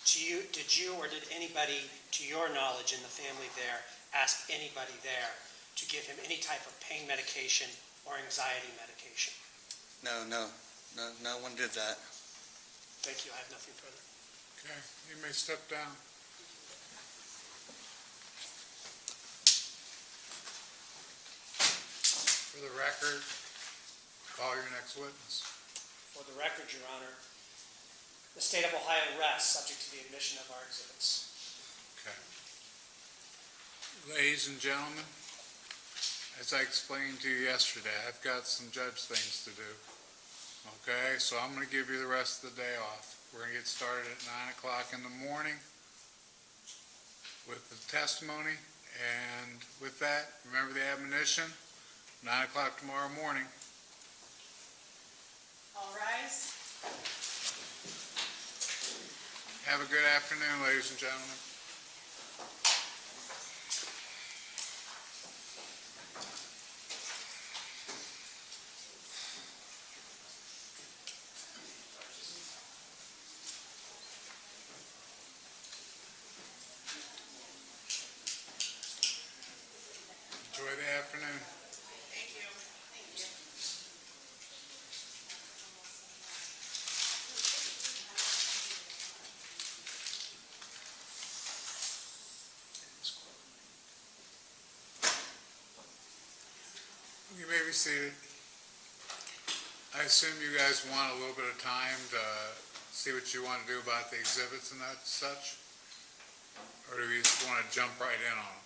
Did you or did anybody, to your knowledge in the family there, ask anybody there to give him any type of pain medication or anxiety medication? No one did that. Thank you, I have nothing further. Okay, you may step down. For the record, call your next witness. For the record, Your Honor, the state of Ohio rests subject to the admission of our exhibits. Okay. Ladies and gentlemen, as I explained to you yesterday, I've got some judge things to do. Okay, so I'm going to give you the rest of the day off. We're going to get started at 9 o'clock in the morning with the testimony. And with that, remember the admonition, 9 o'clock tomorrow morning. All rise. Have a good afternoon, ladies and gentlemen. Enjoy the afternoon. Thank you. Thank you. You may be seated. I assume you guys want a little bit of time to see what you want to do about the exhibits and that such? Or do you just want to jump right in on them?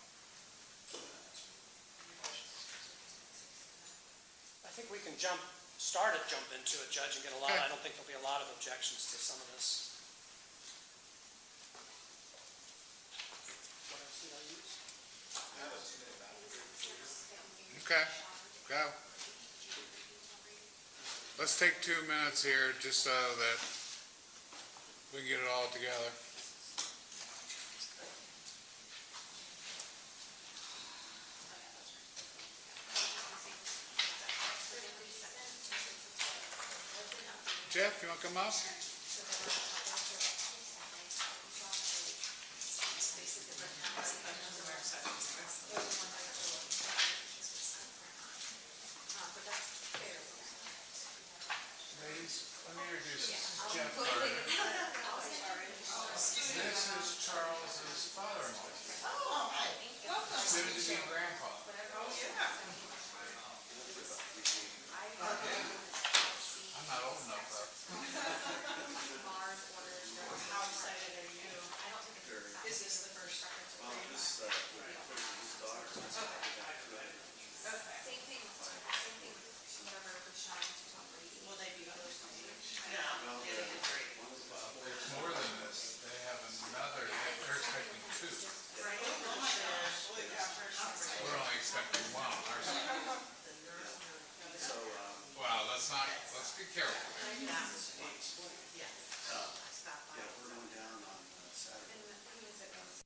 I think we can jump into it, Judge, and get a lot, I don't think there'll be a lot of objections to some of this. What else did I use? Okay, go. Let's take 2 minutes here just so that we can get it all together. Jeff, you want to come up? Be careful. Yeah, I stopped by. Yeah, we're going down on Saturday. And who is it going?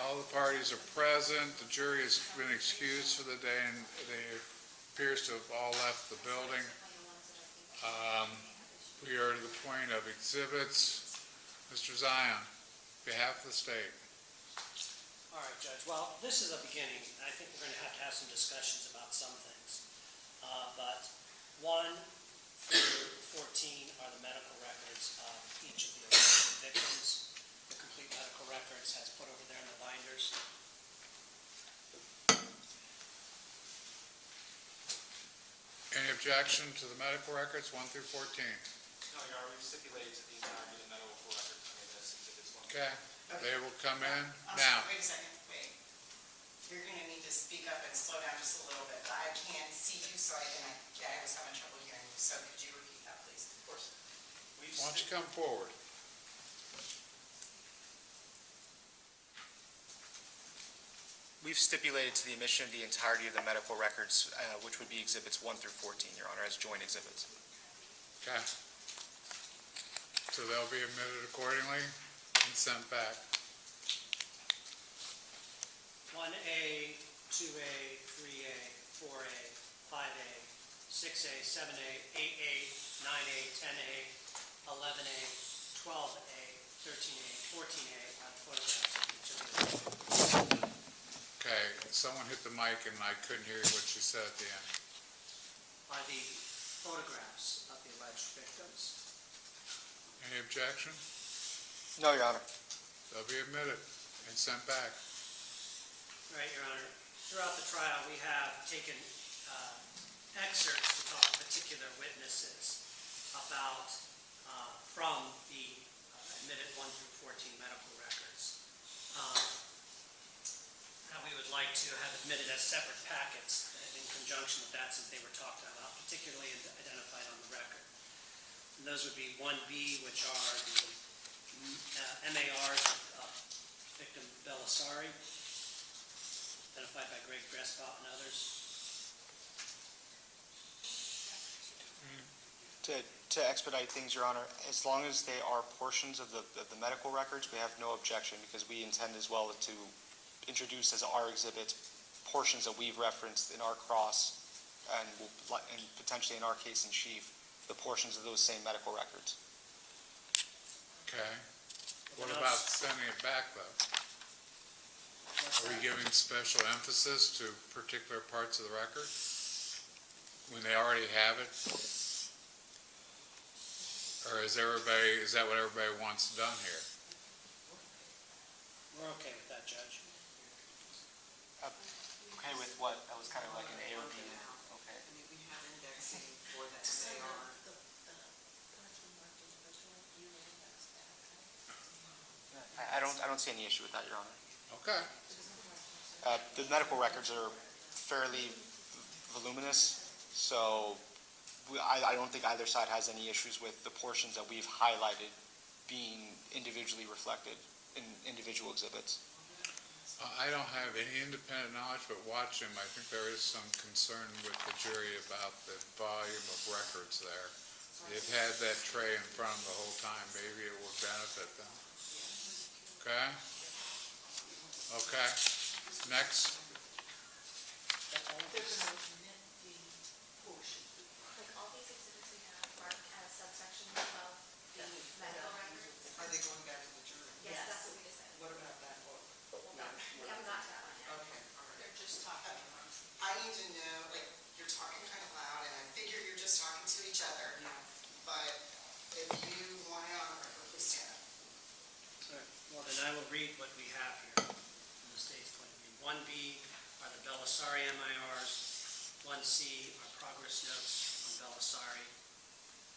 All the parties are present. The jury has been excused for the day, and they appears to have all left the building. We are to the point of exhibits. Mr. Zion, behalf of the state. All right, Judge. Well, this is a beginning. I think we're going to have some discussions about some things. But 1 through 14 are the medical records of each of the victims. The complete medical records has put over there in the binders. Any objection to the medical records, 1 through 14? No, Your Honor, we've stipulated to the entirety of the medical records. I mean, this exhibits one. Okay, they will come in I'm now. sorry, wait a second, wait. You're gonna need to speak up and slow down just a little bit, but I can't see you, so I was having trouble hearing you, so could you repeat that, please? Of course. We've Why don't you come forward? stipulated to the admission of the entirety of the medical records, which would be exhibits 1 through 14, Your Honor, as joint exhibits. Okay. So they'll be admitted accordingly and sent back. 1A, 2A, 3A, 4A, 5A, 6A, 7A, 8A, 9A, 10A, 11A, 12A, 13A, 14A are photographs of each of the. Okay, someone hit the mic and I couldn't hear what she said at the end. Are the photographs of the alleged victims. Any objection? No, Your Honor. They'll be admitted and sent back. All right, Your Honor. Throughout the trial, we have taken excerpts to talk to particular witnesses about from the admitted 1 through 14 medical records. That we would like to have admitted as separate packets in conjunction with that, since they were talked about, particularly identified on the record. And those would be 1B, which are the MARs of victim Belisari, identified by Greg Grespot and others. To expedite things, Your Honor, as long as they are portions of the medical records, we have no objection, because we intend as well to introduce as our exhibits portions that we've referenced in our cross and potentially in our case in chief, the portions of those same medical records. Okay. What about sending it back though? Are we giving special emphasis to particular parts of the record when they already have it? Or is that what everybody wants done here? We're okay with that, Judge. Okay with what? That was kind of like an A or B. Okay. I mean, we have indexing for the MAR. I don't see any issue with that, Your Honor. Okay. The medical records are fairly voluminous, so I don't think either side has any issues with the portions that we've highlighted being individually reflected in individual exhibits. I don't have any independent knowledge, but watching, I think there is some concern with the jury about the volume of records there. They've had that tray in front of them the whole time. Maybe it will benefit them. Okay? Okay. Next. They're going to omit the portion. Like all these exhibits we have marked as subsections of the medical records. Are they going back to the jury? Yes, that's what we decided. What about that book? We haven't got to that one yet. Okay, all right. They're just talking amongst I need to know, like, you're talking kind of loud, and I figure you're just talking to each other, but if you want it on the record, please stand up. Well, then I will read what we have here from the state's point of view. 1B are the Belisari MIRs. 1C are progress notes on Belisari.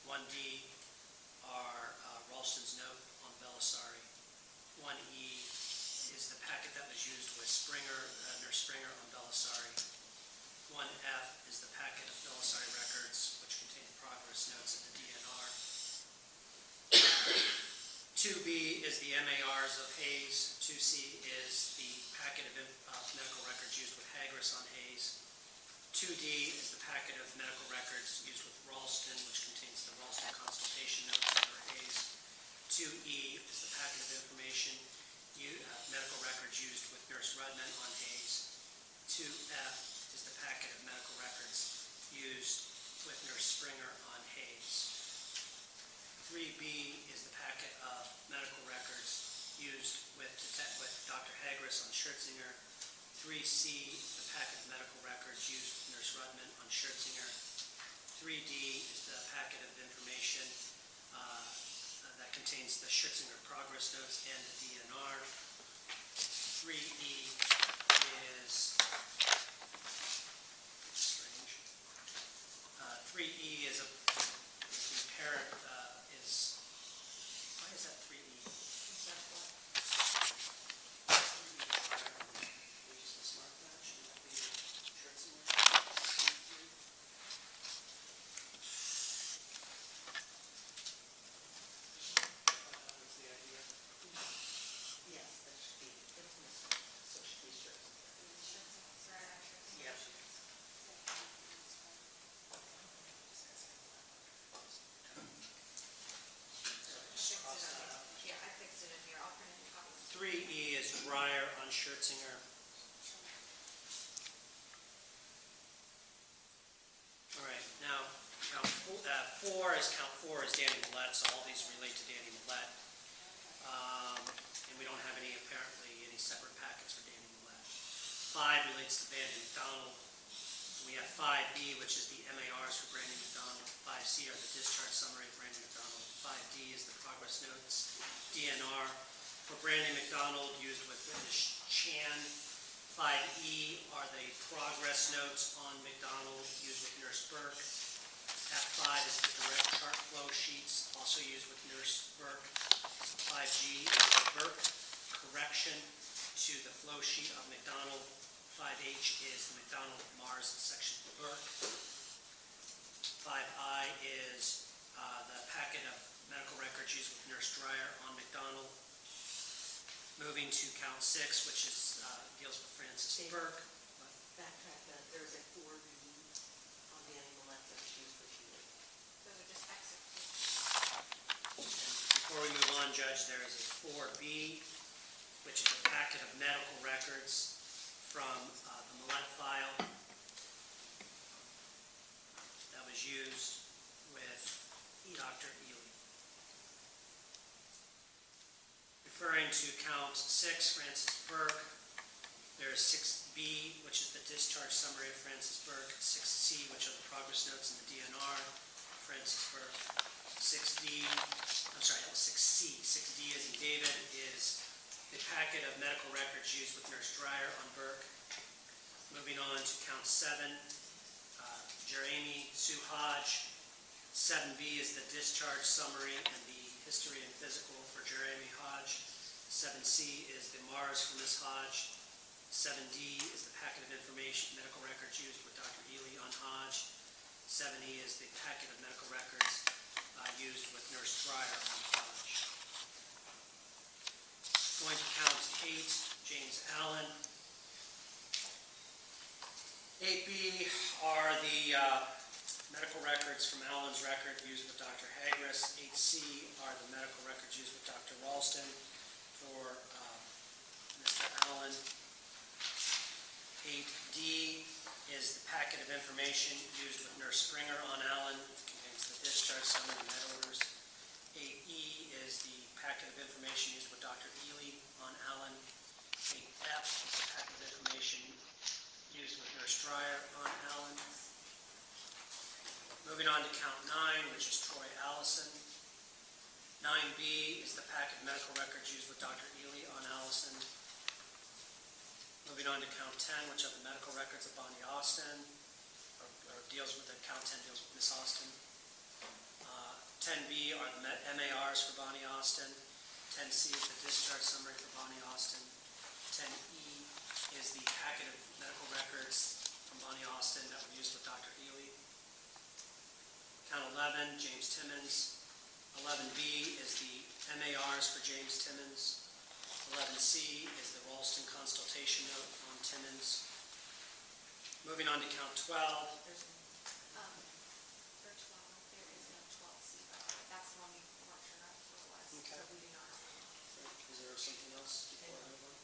1D are Ralston's note on Belisari. 1E is the packet that was used with Nurse Springer on Belisari. 1F is the packet of Belisari records, which contain the progress notes of the DNR. 2B is the MARs of Hayes. 2C is the packet of medical records used with Hagris on Hayes. 2D is the packet of medical records used with Ralston, which contains the Ralston consultation notes under Hayes. 2E is the packet of information, medical records used with 3B is the packet of medical records used with Dr. Hagris on Schertzinger. 3C is the packet of medical records used with Nurse Rudman on Schertzinger. 3D is the packet of information that contains the Schertzinger progress notes and the DNR. 3E is strange. 3E is a parent is, why is that 3E? Is that what? 3E is where we just mismarked that, shouldn't that be Schertzinger? What's the idea? Yes, that should be, it's missing, so it should be sure. Yep. Yeah, I fixed it in here, I'll print a new copy. 3E is Dreyer on Schertzinger. All right, now, count 4 is Danny Millette, so all these relate to Danny Millette. And we don't have any separate packets for Danny Millette. 5 relates to Brandon McDonald. We have 5B, which is the MARs for Brandon McDonald. 5C are the discharge summary of Brandon McDonald. 5D is the progress notes, DNR for Brandon McDonald used with witness Chan. 5E are the progress notes on McDonald used with Nurse Burke. F5 is the direct chart flow sheets also used with Nurse Burke. 5G is the Burke correction to the flow sheet of McDonald. 5H is the McDonald Mars section of Burke. 5I is the packet of medical records used with Nurse Dreyer on McDonald. Moving to count 6, which is deals with Francis Burke. Backtrack that, there's a 4B on the animal left that was used for Sheila. Those are just excerpts. And before we move on, Judge, there is a 4B, which is a packet of medical records from the Millette file that was used with Dr. Ely. Referring to count 6, Francis Burke, there is 6B, which is the discharge summary of Francis Burke, 6C, which are the progress notes in the DNR, Francis Burke, 6D, I'm sorry, that was 6C, 6D as in David, is the packet of medical records used with Nurse Dreyer on Burke. Moving on to count 7, Jeremy Sue Hodge. 7B is the discharge summary and the history and physical for Jeremy Hodge. 7C is the Mars for Ms. Hodge. 7D is the packet of information, medical records used with Dr. Ely on Hodge. 7E is the packet of medical records used with Nurse Dreyer on Hodge. Going to count 8, James Allen. 8B are the medical records from Allen's record used with Dr. Hagris. 8C are the medical records used with Dr. Ralston for Mr. Allen. 8D is the packet of information used with Nurse Springer on Allen. It contains the discharge summary and med orders. 8E is the packet of information used with Dr. Ely on Allen. 8F is the packet of information used with Nurse Dreyer on Allen. Moving on to count 9, which is Troy Allison. 9B is the packet of medical records used with Dr. Ely on Allison. Moving on to count 10, which are the medical records of Bonnie Austin, or deals with the count 10 deals with Miss Austin. 10B are the MARs for Bonnie Austin. 10C is the discharge summary for Bonnie Austin. 10E is the packet of medical records from Bonnie Austin that were used with Dr. Ely. Count 11, James Timmons. 11B is the MARs for James Timmons. 11C is the Ralston consultation note on Timmons. Moving on to count 12. There's, for 12, there is no 12C, but that's the one we weren't sure of what it was, Okay. so we do not have one. Is there something else before I move on?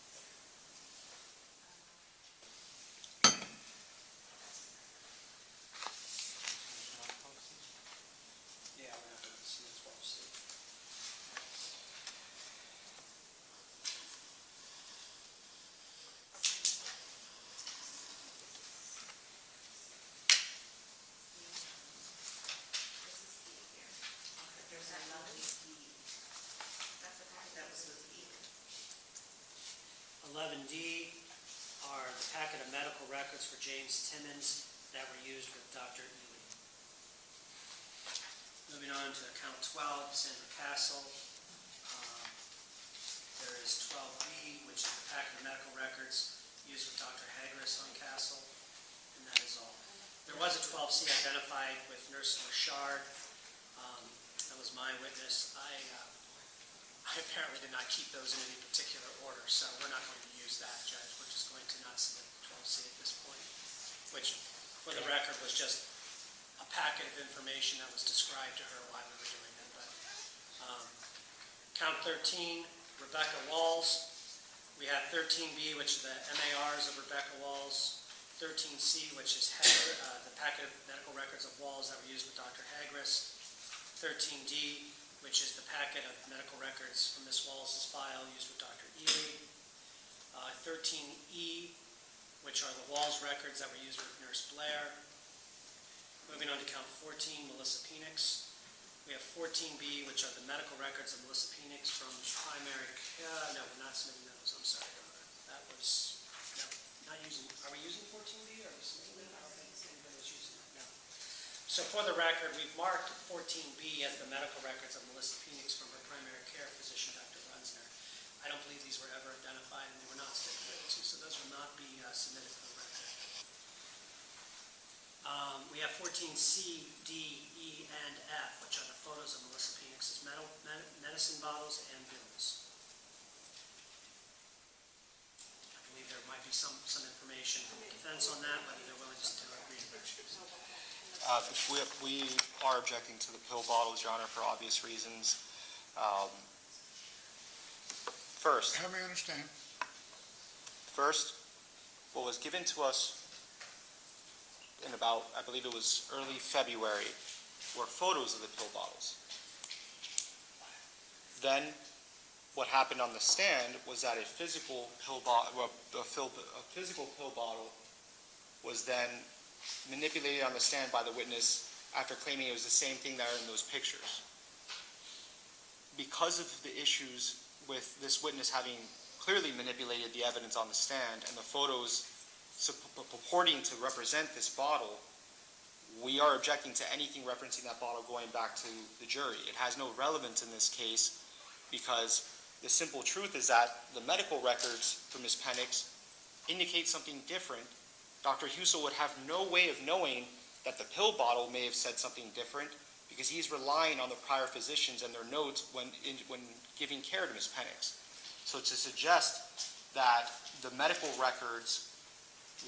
Yeah, we're not going to see the 12C. 11D are the packet of medical records for James Timmons that were used with Dr. Ely. Moving on to account 12, Sandra Castle. There is 12B, which is the packet of medical records used with Dr. Hagris on Castle, and that is all. There was a 12C identified with Nurse Richard. That was my witness. I apparently did not keep those in any particular order, so we're not going to use that, Judge. We're just going to not submit 12C at this point, which, for the record, was just a packet of information that was described to her while we were doing it. But count 13, Rebecca Walls. We have 13B, which are the MARs of Rebecca Walls. 13C, which is Heather, the packet of medical records of Walls that were used with Dr. Hagris. 13D, which is the packet of medical records from Ms. Walls' file used with Dr. Ely. 13E, which are the Walls records that were used with Nurse Blair. Moving on to count 14, Melissa Penix. We have 14B, which are the medical records of Melissa Penix from primary care. No, we're not submitting those. I'm sorry, Your Honor. That was, no, not using, are we using 14B or are we submitting that? I don't think anybody's using that, no. So for the record, we've marked 14B as the medical records of Melissa Penix from her primary care physician, Dr. Runsner. I don't believe these were ever identified and they were not stipulated to, so those will not be submitted for the record. We have 14C, D, E, and F, which are the photos of Melissa Penix's medicine bottles and bills. I believe there might be some information from the defense on that, whether they're willing to agree to that. We are objecting to the pill bottles, Your Honor, for obvious reasons. First, Help me understand. what was given to us in about, I believe it was early February, were photos of the pill bottles. Then, what happened on the stand was that a physical pill bottle was then manipulated on the stand by the witness after claiming it was the same thing that are in those pictures. Because of the issues with this witness having clearly manipulated the evidence on the stand and the photos purporting to represent this bottle, we are objecting to anything referencing that bottle going back to the jury. It has no relevance in this case because the simple truth is that the medical records for Ms. Penix indicate something different. Dr. Husel would have no way of knowing that the pill bottle may have said something different because he's relying on the prior physicians and their notes when giving care to Ms. Penix. So to suggest that the medical records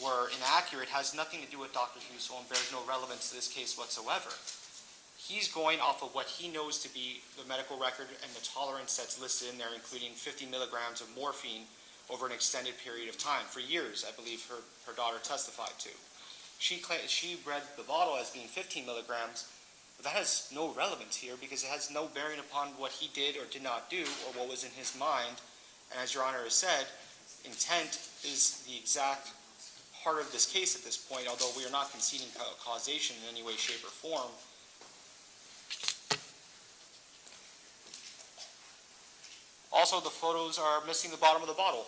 were inaccurate has nothing to do with Dr. Husel and bears no relevance to this case whatsoever. He's going off of what he knows to be the medical record and the tolerance that's listed in there, including 50 milligrams of morphine over an extended period of time. For years, I believe her daughter testified to. She read the bottle as being 15 milligrams, but that has no relevance here because it has no bearing upon what he did or did not do or what was in his mind. And as Your Honor has said, intent is the exact part of this case at this point, although we are not conceding causation in any way, shape, or form. Also, the photos are missing the bottom of the bottle.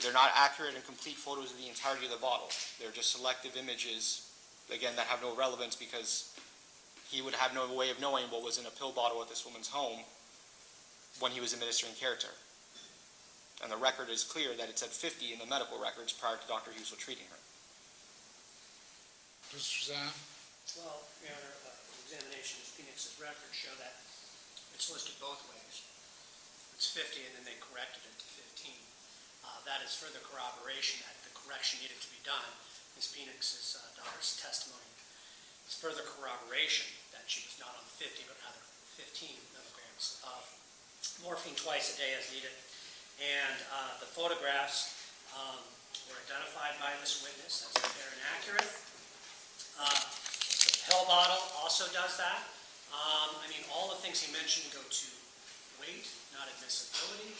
They're not accurate and complete photos of the entirety of the bottle. They're just selective images, again, that have no relevance because he would have no way of knowing what was in a pill bottle at this woman's home when he was administering care to her. And the record is clear that it said 50 in the medical records prior to Dr. Husel treating her. Mr. Zahn? Well, Your Honor, examination of Phoenix's records show that it's listed both ways. It's 50 and then they corrected it to 15. That is further corroboration that the correction needed to be done. Ms. Phoenix's daughter's testimony is further corroboration that she was not on 50 but rather 15 milligrams of morphine twice a day as needed. And the photographs were identified by this witness as they're inaccurate. The pill bottle also does that. I mean, all the things he mentioned go to weight, not admissibility.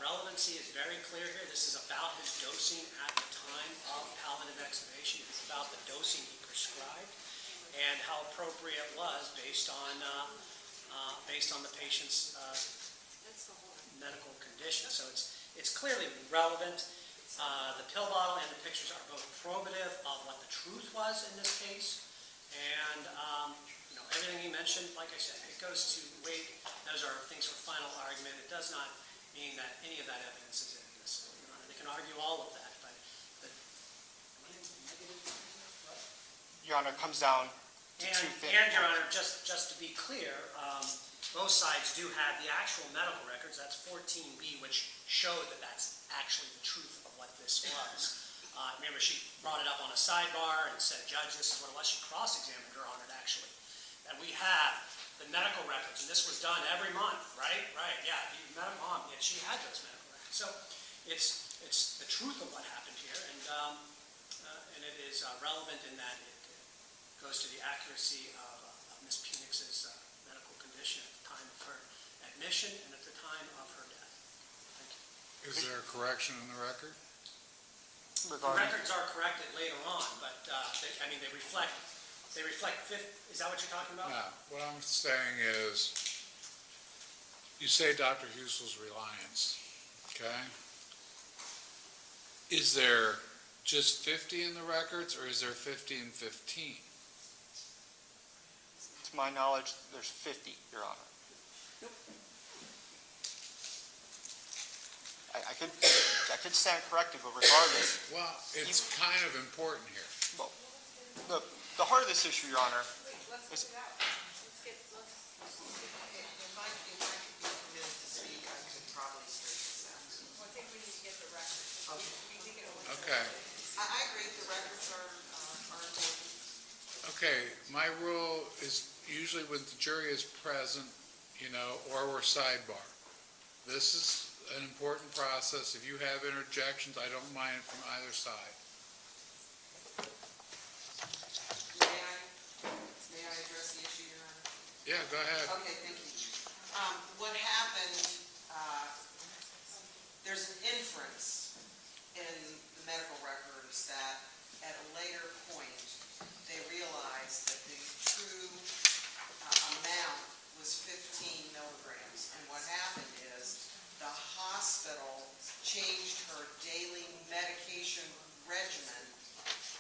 Relevancy is very clear here. This is about his dosing at the time of palliative extubation. It's about the dosing he prescribed and how appropriate it was based on the patient's medical condition. So it's clearly relevant. The pill bottle and the pictures are both probative of what the truth was in this case. And, everything you mentioned, like I said, it goes to weight. Those are things for final argument. It does not mean that any of that evidence is inadmissible, Your Honor. They can argue all of that, but Your Honor, it comes down to two things. And, Your Honor, just to be clear, both sides do have the actual medical records. That's 14B, which showed that that's actually the truth of what this was. Remember, she brought it up on a sidebar and said, Judge, this is what it was. She cross-examined her on it, actually. And we have the medical records, and this was done every month, right? Right, yeah, you met her mom, and she had those medical records. So it's the truth of what happened here, and it is relevant in that it goes to the accuracy of Ms. Phoenix's medical condition at the time of her admission and at the time of her death. Thank you. Is there a correction in the record? The records are corrected later on, but they reflect, is that what you're talking about? No, what I'm saying is, you say Dr. Husel's reliance, okay? Is there just 50 in the records, or is there 50 and 15? To my knowledge, there's 50, Your Honor. I could stand corrected, but regardless, Well, it's kind of important here. the heart of this issue, Your Honor, Let's is get it out. If I could be permitted to speak, I could probably straighten this out. I think we need to get the record. Okay, I agree, the records are important. okay, my rule is usually when the jury is present, or we're sidebar. This is an important process. If you have interjections, I don't mind it from either side. May I address the issue, Your Honor? Yeah, go ahead. Okay, thank you. What happened, there's an inference in the medical records that at a later point, they realized that the true amount was 15 milligrams. And what happened is the hospital changed her daily medication regimen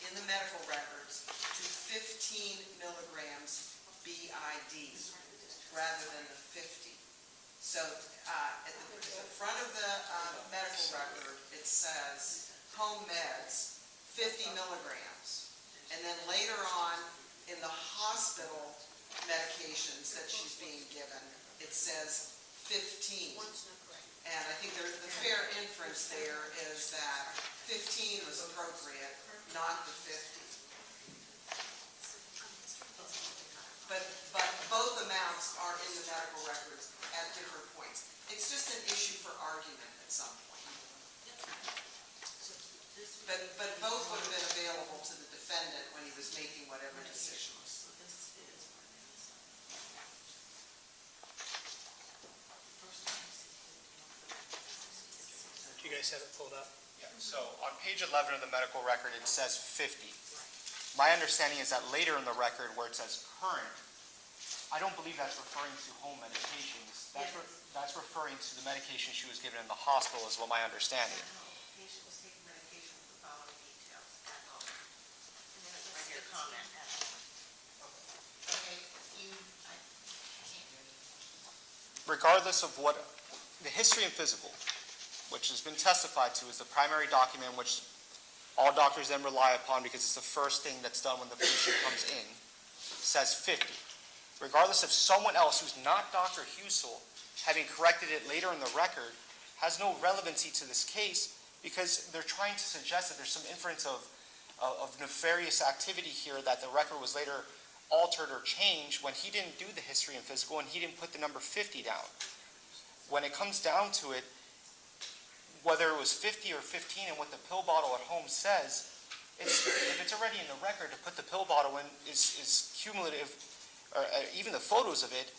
in the medical records to 15 milligrams BID rather than the 50. So at the front of the medical record, it says home meds, 50 milligrams. And then later on in the hospital medications that she's being given, it says 15. And I think the fair inference there is that 15 was appropriate, not the 50. But both amounts are in the medical records at different points. It's just an issue for argument at some point. But both would have been available to the defendant when he was making whatever decisions. Do you guys have it pulled up? Yeah, so on page 11 of the medical record, it says 50. My understanding is that later in the record where it says current, I don't believe that's referring to home medications. That's referring to the medication she was given in the hospital is what my understanding. The patient was taking medication with the following details at home. Like your comment at home. Okay, I can't hear you. Regardless of what, the history and physical, which has been testified to, is the primary document which all doctors then rely upon because it's the first thing that's done when the patient comes in, says 50. Regardless of someone else who's not Dr. Husel having corrected it later in the record, has no relevancy to this case because they're trying to suggest that there's some inference of nefarious activity here, that the record was later altered or changed when he didn't do the history and physical and he didn't put the number 50 down. When it comes down to it, whether it was 50 or 15 and what the pill bottle at home says, if it's already in the record, to put the pill bottle in is cumulative, or even the photos of it,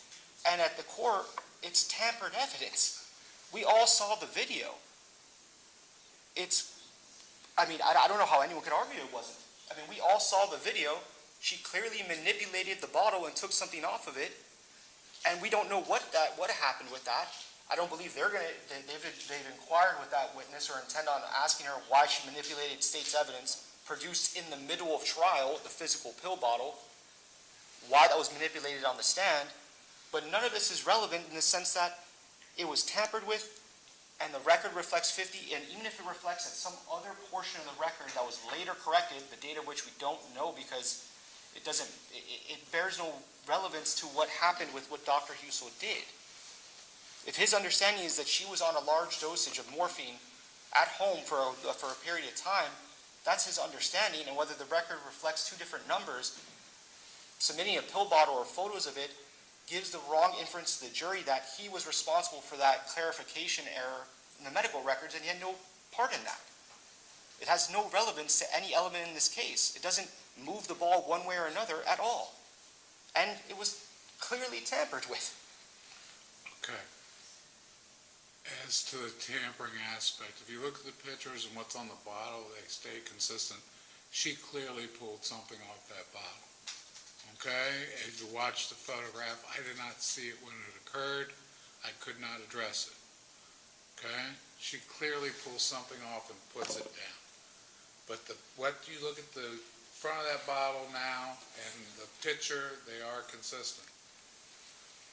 and at the core, it's tampered evidence. We all saw the video. I don't know how anyone could argue it wasn't. I mean, we all saw the video. She clearly manipulated the bottle and took something off of it, and we don't know what happened with that. I don't believe they've inquired with that witness or intend on asking her why she manipulated state's evidence produced in the middle of trial, the physical pill bottle, why that was manipulated on the stand, but none of this is relevant in the sense that it was tampered with, and the record reflects 50, and even if it reflects that some other portion of the record that was later corrected, the date of which we don't know because it bears no relevance to what happened with what Dr. Husel did. If his understanding is that she was on a large dosage of morphine at home for a period of time, that's his understanding, and whether the record reflects two different numbers, submitting a pill bottle or photos of it gives the wrong inference to the jury that he was responsible for that clarification error in the medical records, and he had no part in that. It has no relevance to any element in this case. It doesn't move the ball one way or another at all. And it was clearly tampered with. Okay. As to the tampering aspect, if you look at the pictures and what's on the bottle, they stay consistent. She clearly pulled something off that bottle. Okay, as you watch the photograph, I did not see it when it occurred. I could not address it. Okay, she clearly pulls something off and puts it down. But what you look at the front of that bottle now and the picture, they are consistent.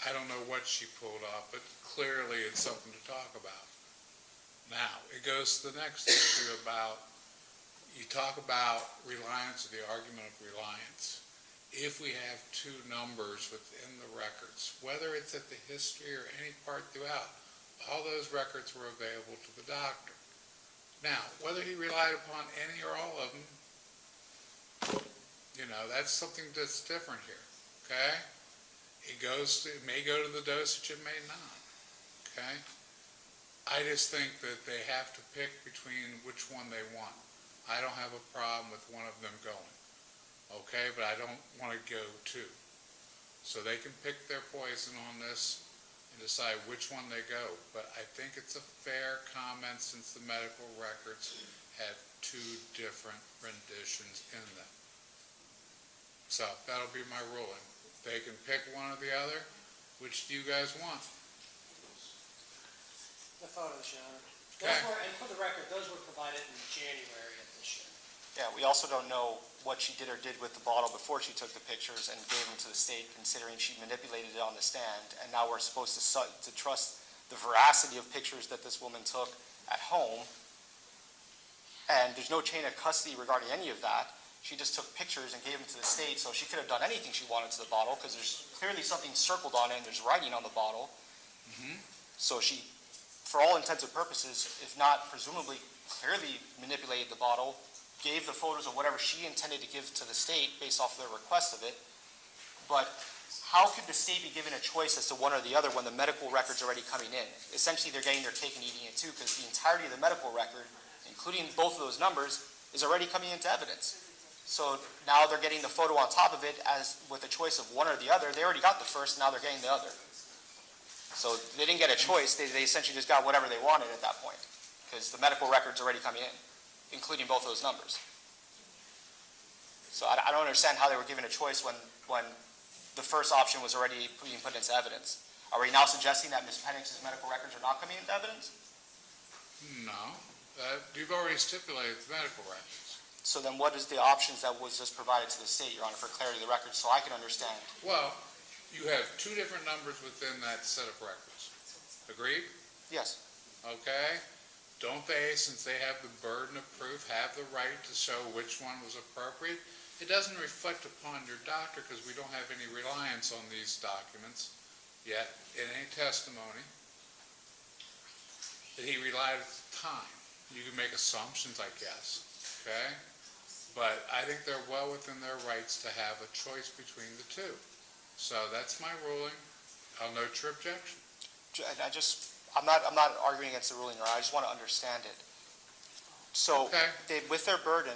I don't know what she pulled off, but clearly it's something to talk about. Now, it goes to the next issue about, you talk about reliance, or the argument of reliance. If we have two numbers within the records, whether it's at the history or any part throughout, all those records were available to the doctor. Now, whether he relied upon any or all of them, that's something that's different here, okay? It may go to the dosage, it may not, okay? I just think that they have to pick between which one they want. I don't have a problem with one of them going. Okay, but I don't want to go two. So they can pick their poison on this and decide which one they go. But I think it's a fair comment since the medical records have two different renditions in them. So that'll be my ruling. They can pick one or the other. Which do you guys want? The photos, Your Honor. Okay. And for the record, those were provided in January of this year. Yeah, we also don't know what she did or did with the bottle before she took the pictures and gave them to the state, considering she manipulated it on the stand. And now we're supposed to trust the veracity of pictures that this woman took at home. And there's no chain of custody regarding any of that. She just took pictures and gave them to the state, so she could have done anything she wanted to the bottle, because there's clearly something circled on it and there's writing on the bottle. So she, for all intents and purposes, if not presumably clearly manipulated the bottle, gave the photos of whatever she intended to give to the state based off their request of it. But how could the state be given a choice as to one or the other when the medical record's already coming in? Essentially, they're getting their cake and eating it too, because the entirety of the medical record, including both of those numbers, is already coming into evidence. So now they're getting the photo on top of it as with a choice of one or the other. They already got the first, now they're getting the other. So they didn't get a choice, they essentially just got whatever they wanted at that point, because the medical record's already coming in, including both those numbers. So I don't understand how they were given a choice when the first option was already being put into evidence. Are we now suggesting that Ms. Penix's medical records are not coming into evidence? No, you've already stipulated the medical records. So then what is the options that was just provided to the state, Your Honor, for clarity of the records, so I can understand? Well, you have two different numbers within that set of records. Agreed? Yes. Okay? Don't they, since they have the burden of proof, have the right to show which one was appropriate? It doesn't reflect upon your doctor, because we don't have any reliance on these documents yet in any testimony that he relied at the time. You can make assumptions, I guess, okay? But I think they're well within their rights to have a choice between the two. So that's my ruling. I'll note your objection. I'm not arguing against the ruling, Your Honor, I just want to understand it. So, Okay. with their burden,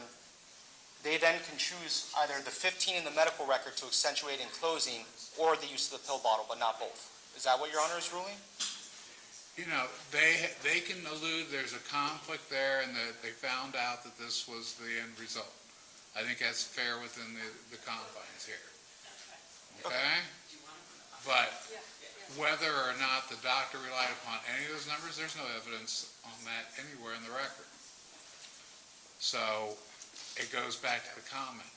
they then can choose either the 15 in the medical record to accentuate in closing, or the use of the pill bottle, but not both. Is that what Your Honor is ruling? They can allude there's a conflict there and that they found out that this was the end result. I think that's fair within the confines here. Okay? But Whether or not the doctor relied upon any of those numbers, there's no evidence on that anywhere in the record. So it goes back to the comment.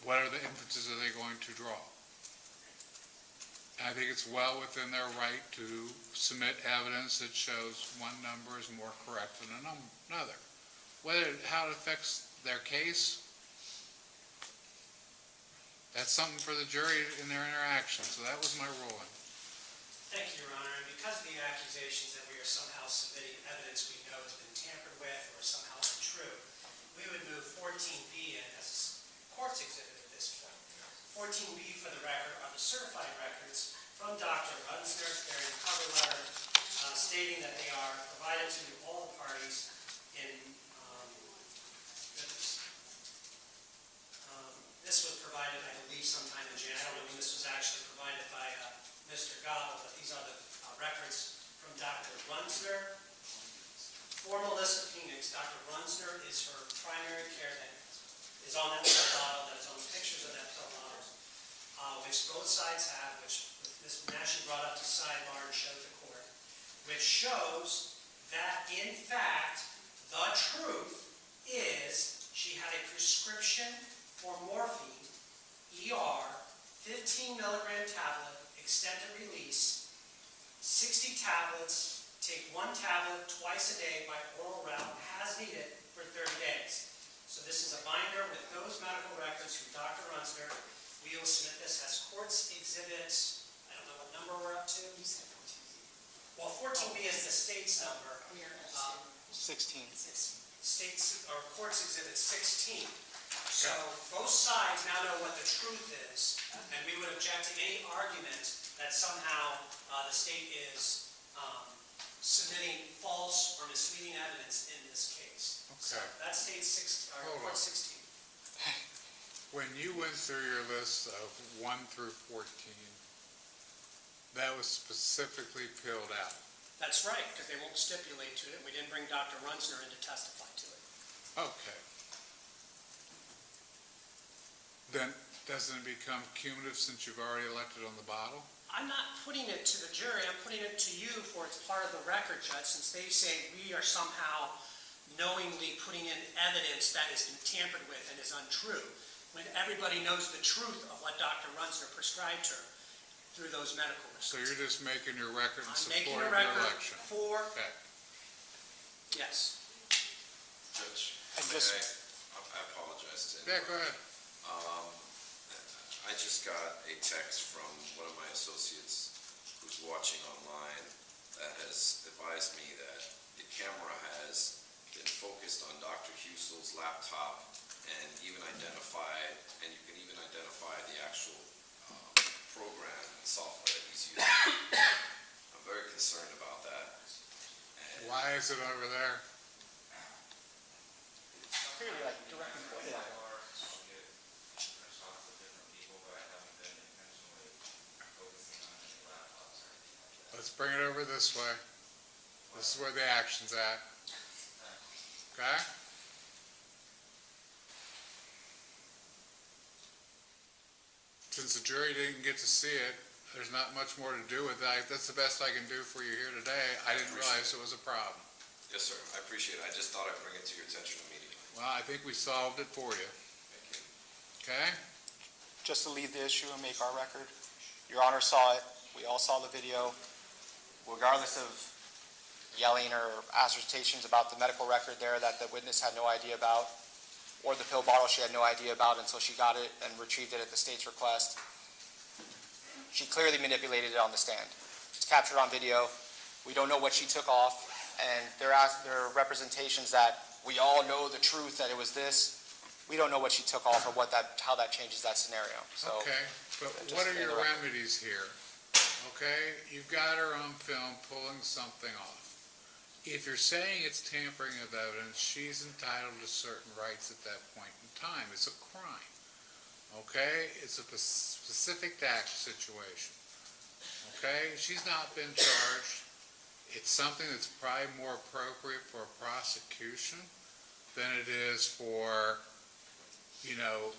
What are the inferences are they going to draw? I think it's well within their right to submit evidence that shows one number is more correct than another. How it affects their case, that's something for the jury in their interaction. So that was my ruling. Thank you, Your Honor. And because of the accusations that we are somehow submitting evidence we know has been tampered with or somehow untrue, we would move 14B in as a court's exhibit at this point. 14B, for the record, are the certified records from Dr. Runsner bearing the cover letter stating that they are provided to all the parties in this was provided, I believe, sometime in January. I don't know when this was actually provided by Mr. Gobble, but these are the records from Dr. Runsner. Formal list of opinions. Dr. Runsner is her primary care that is on that pill bottle, that is on the pictures of that pill bottle, which both sides have, which Ms. Nash brought up to sidebar and showed the court, which shows that, in fact, the truth is she had a prescription for morphine, ER, 15 milligram tablet, extended release, 60 tablets, take 1 tablet twice a day by oral route as needed for 30 days. So this is a binder with those medical records from Dr. Runsner. We will submit this as court's exhibits. I don't know what number we're up to. Well, 14B is the state's number. 16. State's, or court's exhibit 16. So both sides now know what the truth is, and we would object to any argument that somehow the state is submitting false or misleading evidence in this case. So Okay. that's state 16, or court 16. When you went through your list of 1 through 14, that was specifically filled out. That's right, because they won't stipulate to it. We didn't bring Dr. Runsner in to testify to it. Okay. Then doesn't it become cumulative since you've already elected on the bottle? I'm not putting it to the jury, I'm putting it to you for it's part of the record, Judge, since they say we are somehow knowingly putting in evidence that has been tampered with and is untrue, when everybody knows the truth of what Dr. Runsner prescribed her through those medical So receipts. you're just making your record in I'm support making of a your record election? for, Okay. yes. Judge, And may just- I apologize to Yeah, interrupt. go ahead. I just got a text from one of my associates who's watching online that has advised me that the camera has been focused on Dr. Husel's laptop and even identified, and you can even identify the actual program and software that he's using. I'm very concerned about that. And Why is it over there? Clearly, like, directly pointed at. Let's bring it over this way. This is where the action's at. Okay? Since the jury didn't get to see it, there's not much more to do with that. That's the best I can do for you here today. I didn't realize it was a problem. yes, sir, I appreciate it. I just thought I'd bring it to your attention immediately. Well, I think we solved it for you. Thank you. Okay? Just to leave the issue and make our record, Your Honor saw it, we all saw the video, regardless of yelling or assertions about the medical record there that the witness had no idea about, or the pill bottle she had no idea about until she got it and retrieved it at the state's request. She clearly manipulated it on the stand. It's captured on video. We don't know what she took off, and there are representations that we all know the truth, that it was this. We don't know what she took off or how that changes that scenario. So Okay, but just what are in your the record. remedies here? Okay, you've got her on film pulling something off. If you're saying it's tampering of evidence, she's entitled to certain rights at that point in time. It's a crime. Okay, it's a specific tax situation. Okay, she's not been charged. It's something that's probably more appropriate for a prosecution than it is for,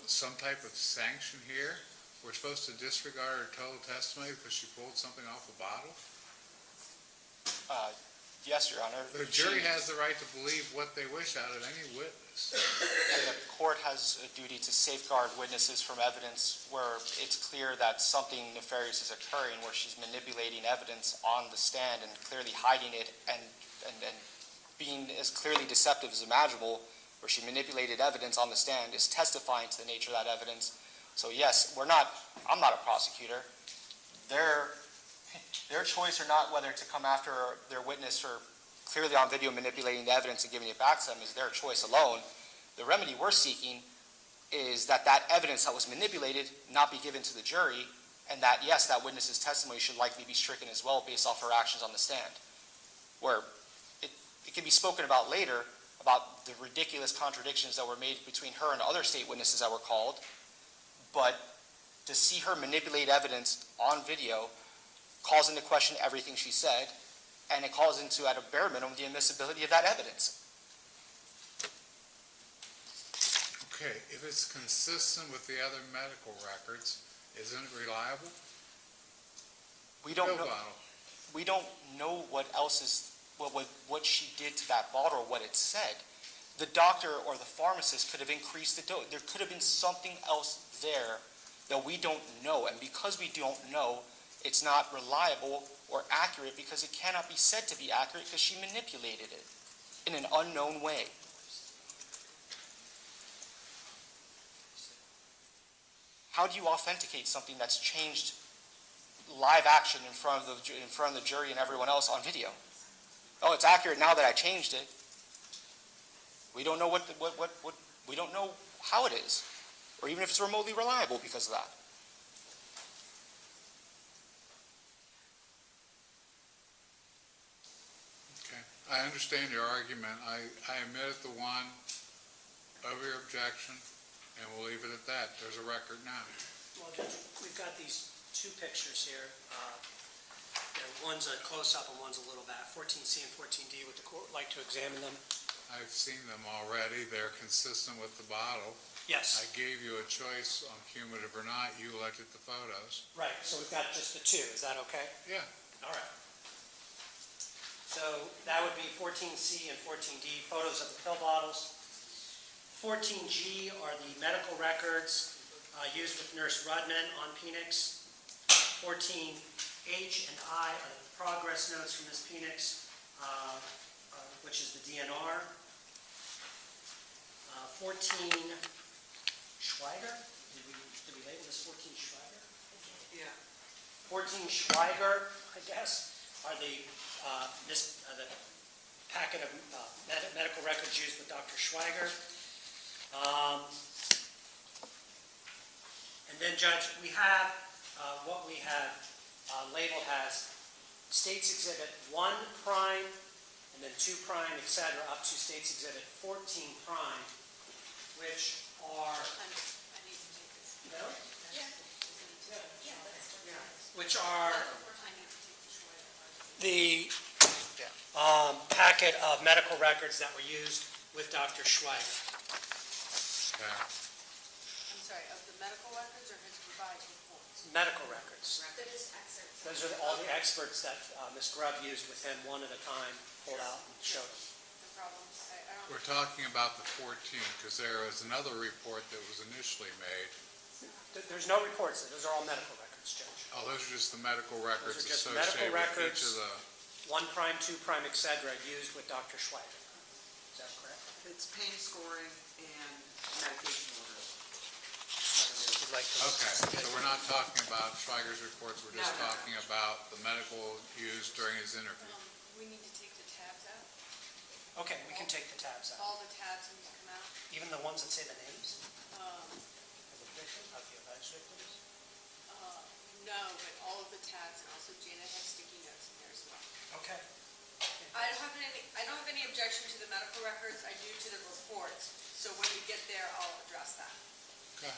some type of sanction here. we're supposed to disregard her total testimony because she pulled something off a bottle? Yes, Your Honor. The jury has the right to believe what they wish out of any witness. And the court has a duty to safeguard witnesses from evidence where it's clear that something nefarious is occurring, where she's manipulating evidence on the stand and clearly hiding it and being as clearly deceptive as imaginable, where she manipulated evidence on the stand, is testifying to the nature of that evidence. So yes, I'm not a prosecutor. Their choice or not whether to come after their witness for clearly on video manipulating the evidence and giving it back to them is their choice alone. The remedy we're seeking is that evidence that was manipulated not be given to the jury, and that, yes, that witness's testimony should likely be stricken as well based off her actions on the stand. Where it can be spoken about later about the ridiculous contradictions that were made between her and other state witnesses that were called, but to see her manipulate evidence on video calls into question everything she said, and it calls into, at a bare minimum, the admissibility of that evidence. Okay, if it's consistent with the other medical records, isn't it reliable? We don't Pill know. bottle. We don't know what else is, what she did to that bottle or what it said. The doctor or the pharmacist could have increased the dose. There could have been something else there that we don't know, and because we don't know, it's not reliable or accurate because it cannot be said to be accurate because she manipulated it in an unknown way. How do you authenticate something that's changed live action in front of the jury and everyone else on video? Oh, it's accurate now that I changed it. We don't know we don't know how it is, or even if it's remotely reliable because of that. Okay, I understand your argument. I admit it, the one of your objection, and we'll leave it at that. There's a record now. Well, Judge, we've got these two pictures here. One's a close-up and one's a little back, 14C and 14D. Would the court like to examine them? I've seen them already. They're consistent with the bottle. Yes. I gave you a choice on cumulative or not. You looked at the photos. Right, so we've got just the two. Is that okay? Yeah. All right. So that would be 14C and 14D, photos of the pill bottles. 14G are the medical records used with Nurse Rudman on Penix. 14H and I are the progress notes from Ms. Penix, which is the DNR. 14 Schweiger, did we label this 14 Schweiger? Yeah. 14 Schweiger, I guess, are the packet of medical records used with Dr. Schweiger. And then, Judge, we have what we have labeled as States Exhibit 1 prime, and then 2 prime, et cetera, up to States Exhibit 14 prime, which are, I need to take this. no? Yeah. Yeah, that's what. Which are I need to take the Schweiger. the packet of medical records that were used with Dr. Schweiger. Yeah. I'm sorry, of the medical records or his revised reports? Medical records. They're just excerpts. Those are all the experts that Ms. Grubb used with him one at a time, pulled out and showed him. The problems, I don't. We're talking about the 14, because there was another report that was initially made. There's no reports, those are all medical records, Judge. Oh, those are just the medical records Those are just associated medical with each of records. the... 1 prime, 2 prime, et cetera, used with Dr. Schweiger. Is that correct? It's pain scoring and medication orders. Would like to- Okay, so we're not talking about Schweiger's reports, we're just No. talking about the medical used during his interview. We need to take the tabs out. Okay, we can take the tabs out. All the tabs need to come out. Even the ones that say the names Um, of the victim, of the alleged victims? No, but all of the tabs, and also Janet has sticky notes in there as well. Okay. I don't have any objection to the medical records, I do to the reports, so when we get there, I'll address that. Okay.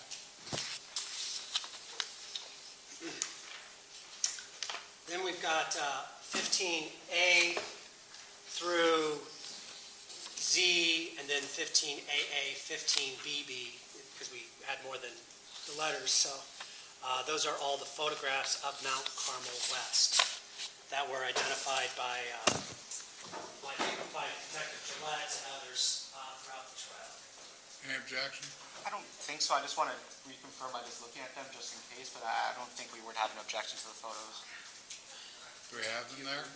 Then we've got 15A through Z, and then 15AA, 15BB, because we had more than the letters, so. Those are all the photographs of Mount Carmel West that were identified by Detective Gillette and others throughout the trial. Any objection? I don't think so. I just want to reconfirm by just looking at them just in case, but I don't think we would have an objection to the photos. Do we have them there?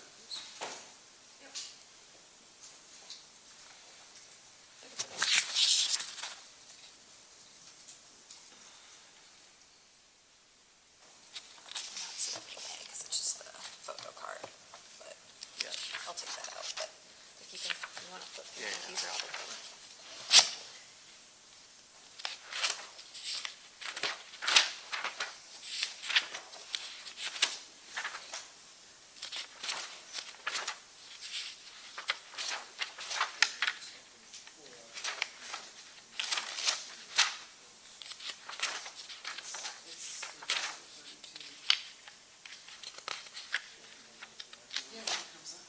Not submitting A because it's just the photo card, but I'll take that out, but if you can, you want to flip through, these are all the things. Yeah, when it comes up.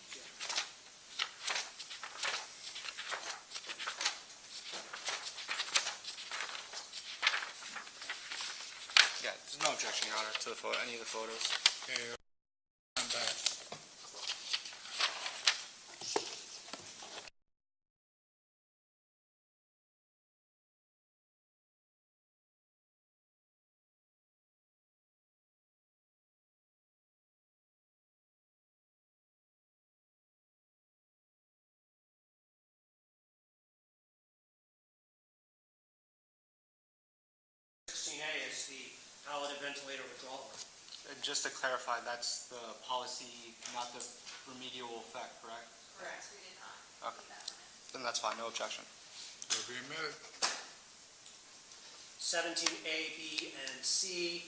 Yeah, there's no objection, Your Honor, to the photo, any of the photos. Okay, I'm back. A is the palliative ventilator withdrawal. And just to clarify, that's the policy, not the remedial effect, correct? Correct. We did not Okay. keep that one in. Then that's fine, no objection. Will be admitted. 17A, B, and C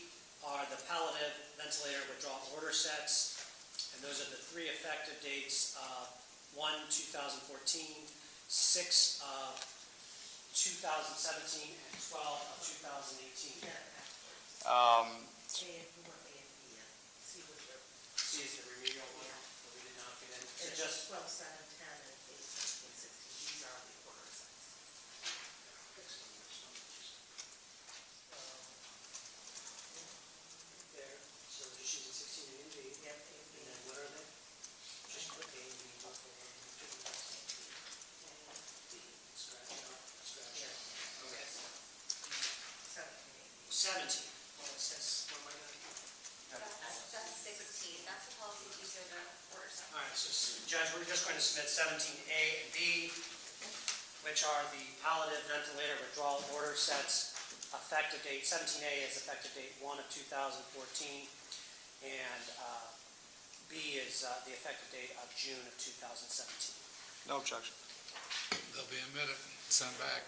are the palliative ventilator withdrawal order sets, and those are the three effective dates, 1, 2014, 6 of 2017, and 12 of 2018. C is the remedial one, that we did not get in. So just 12, 7, 10, and 8, 16, 16, these are the order sets. there, so just using 16 A and B. Yep, And then what are they? Just put A and B, both of them. Scratch it out, scratch it out. Okay. 17. Well, it says, what am I gonna do? That's 16, that's the policy, these are the order sets. All right, so Judge, we're just going to submit 17A and B, which are the palliative ventilator withdrawal order sets. Effective date, 17A is effective date 1 of 2014, and B is the effective date of June of 2017. No objection. They'll be admitted, sent back.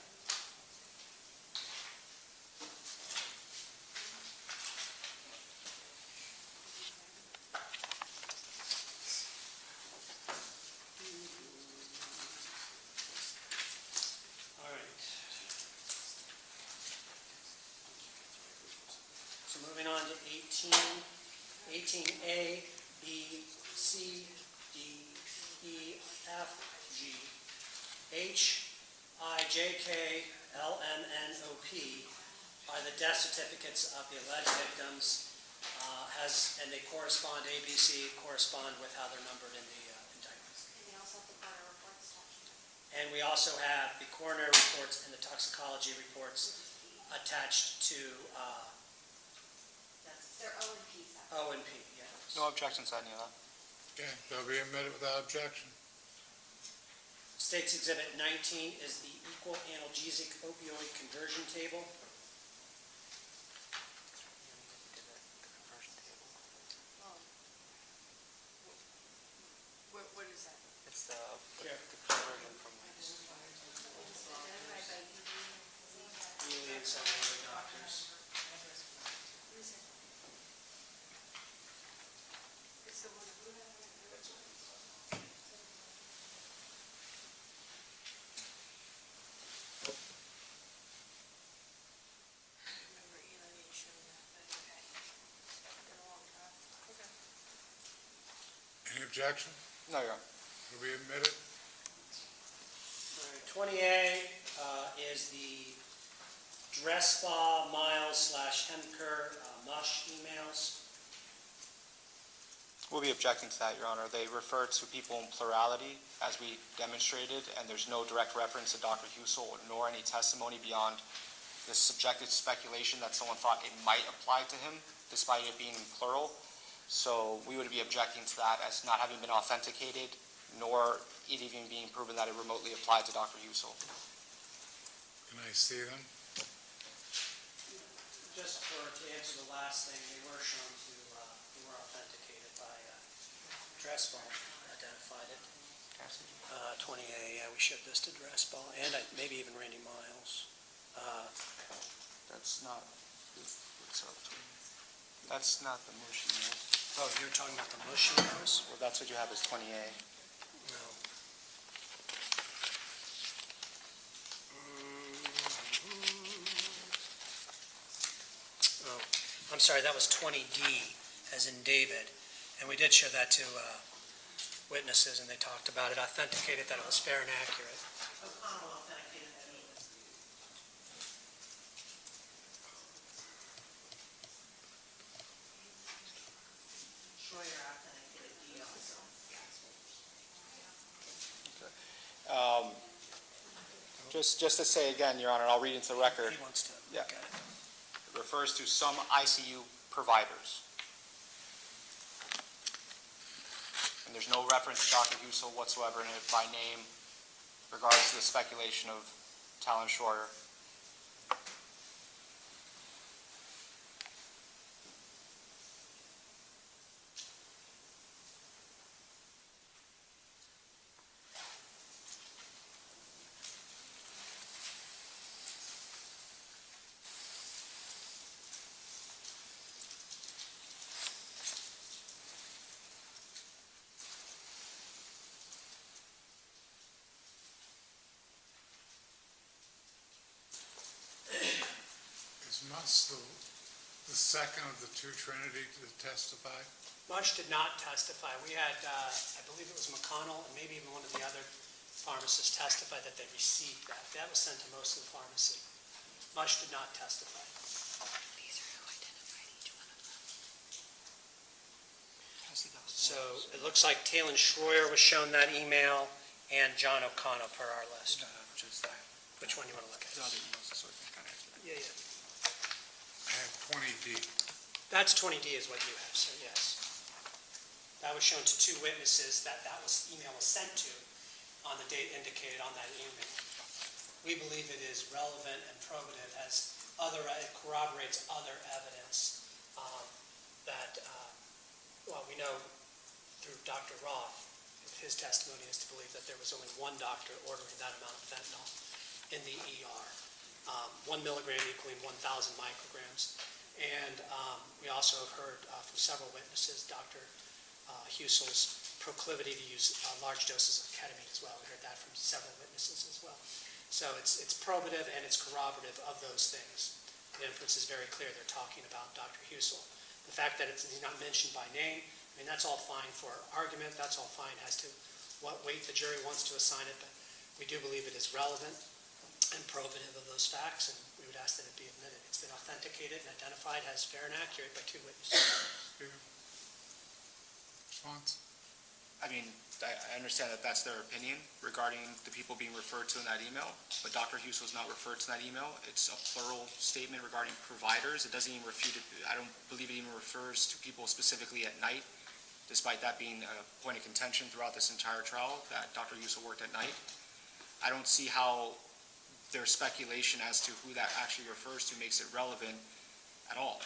All right. So moving on to 18A, B, C, D, E, F, G, H, I, J, K, L, M, N, O, P are the death certificates of the alleged victims, and they correspond, A, B, C correspond with how they're numbered in the indictment. And we also have the coroner reports attached. And we also have the coroner reports and the toxicology reports attached to They're O and P sets. O and P, yeah. No objections to any of that. Okay, they'll be admitted without objection. State's Exhibit 19 is the equal analgesic opioid conversion table. What is that? It's the Here. conversion from... Identified by UV. Really, and several other doctors. It's the one who remember Eli showing that, but okay. Been a long time. Okay. Any objection? No, Your Honor. Will be admitted. All right, 20A is the Dressbaugh, Miles / Hemker, Mush emails. We'll be objecting to that, Your Honor. They refer to people in plurality, as we demonstrated, and there's no direct reference to Dr. Husel nor any testimony beyond the subjective speculation that someone thought it might apply to him, despite it being plural. So we would be objecting to that as not having been authenticated, nor it even being proven that it remotely applied to Dr. Husel. Can I see them? Just to answer the last thing, they were shown to, they were authenticated by Dressbaugh, identified it. 20A, yeah, we showed this to Dressbaugh, and maybe even Randy Miles. That's not, that's not the Mush email. Oh, you're talking about the Mush emails? Well, that's what you have as 20A. No. Oh, I'm sorry, that was 20D, as in David, and we did show that to witnesses, and they talked about it, authenticated that it was fair and accurate. O'Connell authenticated that email. Schroyer authenticated D also. Just to say again, Your Honor, I'll read into the record. He wants to Yeah. look at it. It refers to some ICU providers. And there's no reference to Dr. Husel whatsoever in it by name, regards to the speculation of Talon Schroyer. Is Muss the second of the two Trinity to testify? Mush did not testify. We had, I believe it was McConnell, and maybe even one of the other pharmacists testified that they received that. That was sent to most of the pharmacy. Mush did not testify. These are who identified each one of them. So it looks like Talon Schroyer was shown that email, and John O'Connell per our list. Which one you want to look at? Yeah, yeah. I have 20D. That's 20D is what you have, sir, yes. That was shown to two witnesses that email was sent to on the date indicated on that email. We believe it is relevant and probative, it corroborates other evidence that, we know through Dr. Roth, his testimony is to believe that there was only one doctor ordering that amount of fentanyl in the ER. 1 milligram equaling 1,000 micrograms. And we also have heard from several witnesses, Dr. Husel's proclivity to use large doses of ketamine as well. We heard that from several witnesses as well. So it's probative and it's corroborative of those things. The inference is very clear. They're talking about Dr. Husel. The fact that he's not mentioned by name, I mean, that's all fine for argument. That's all fine as to what weight the jury wants to assign it. But we do believe it is relevant and probative of those facts, and we would ask that it be admitted. It's been authenticated and identified as fair and accurate by two witnesses. Response? I mean, I understand that that's their opinion regarding the people being referred to in that email, but Dr. Husel is not referred to in that email. It's a plural statement regarding providers. It doesn't even refute it. I don't believe it even refers to people specifically at night, despite that being a point of contention throughout this entire trial, that Dr. Husel worked at night. I don't see how their speculation as to who that actually refers to makes it relevant at all.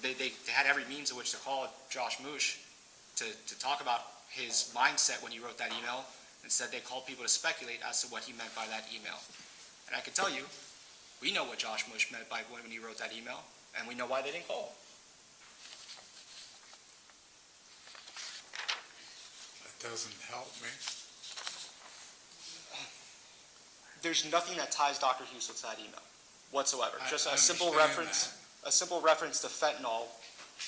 They had every means in which to call Josh Mush to talk about his mindset when he wrote that email. Instead, they called people to speculate as to what he meant by that email. And I can tell you, we know what Josh Mush meant by when he wrote that email, and we know why they didn't call him. That doesn't help me. There's nothing that ties Dr. Husel to that email whatsoever. I Just a simple understand reference to fentanyl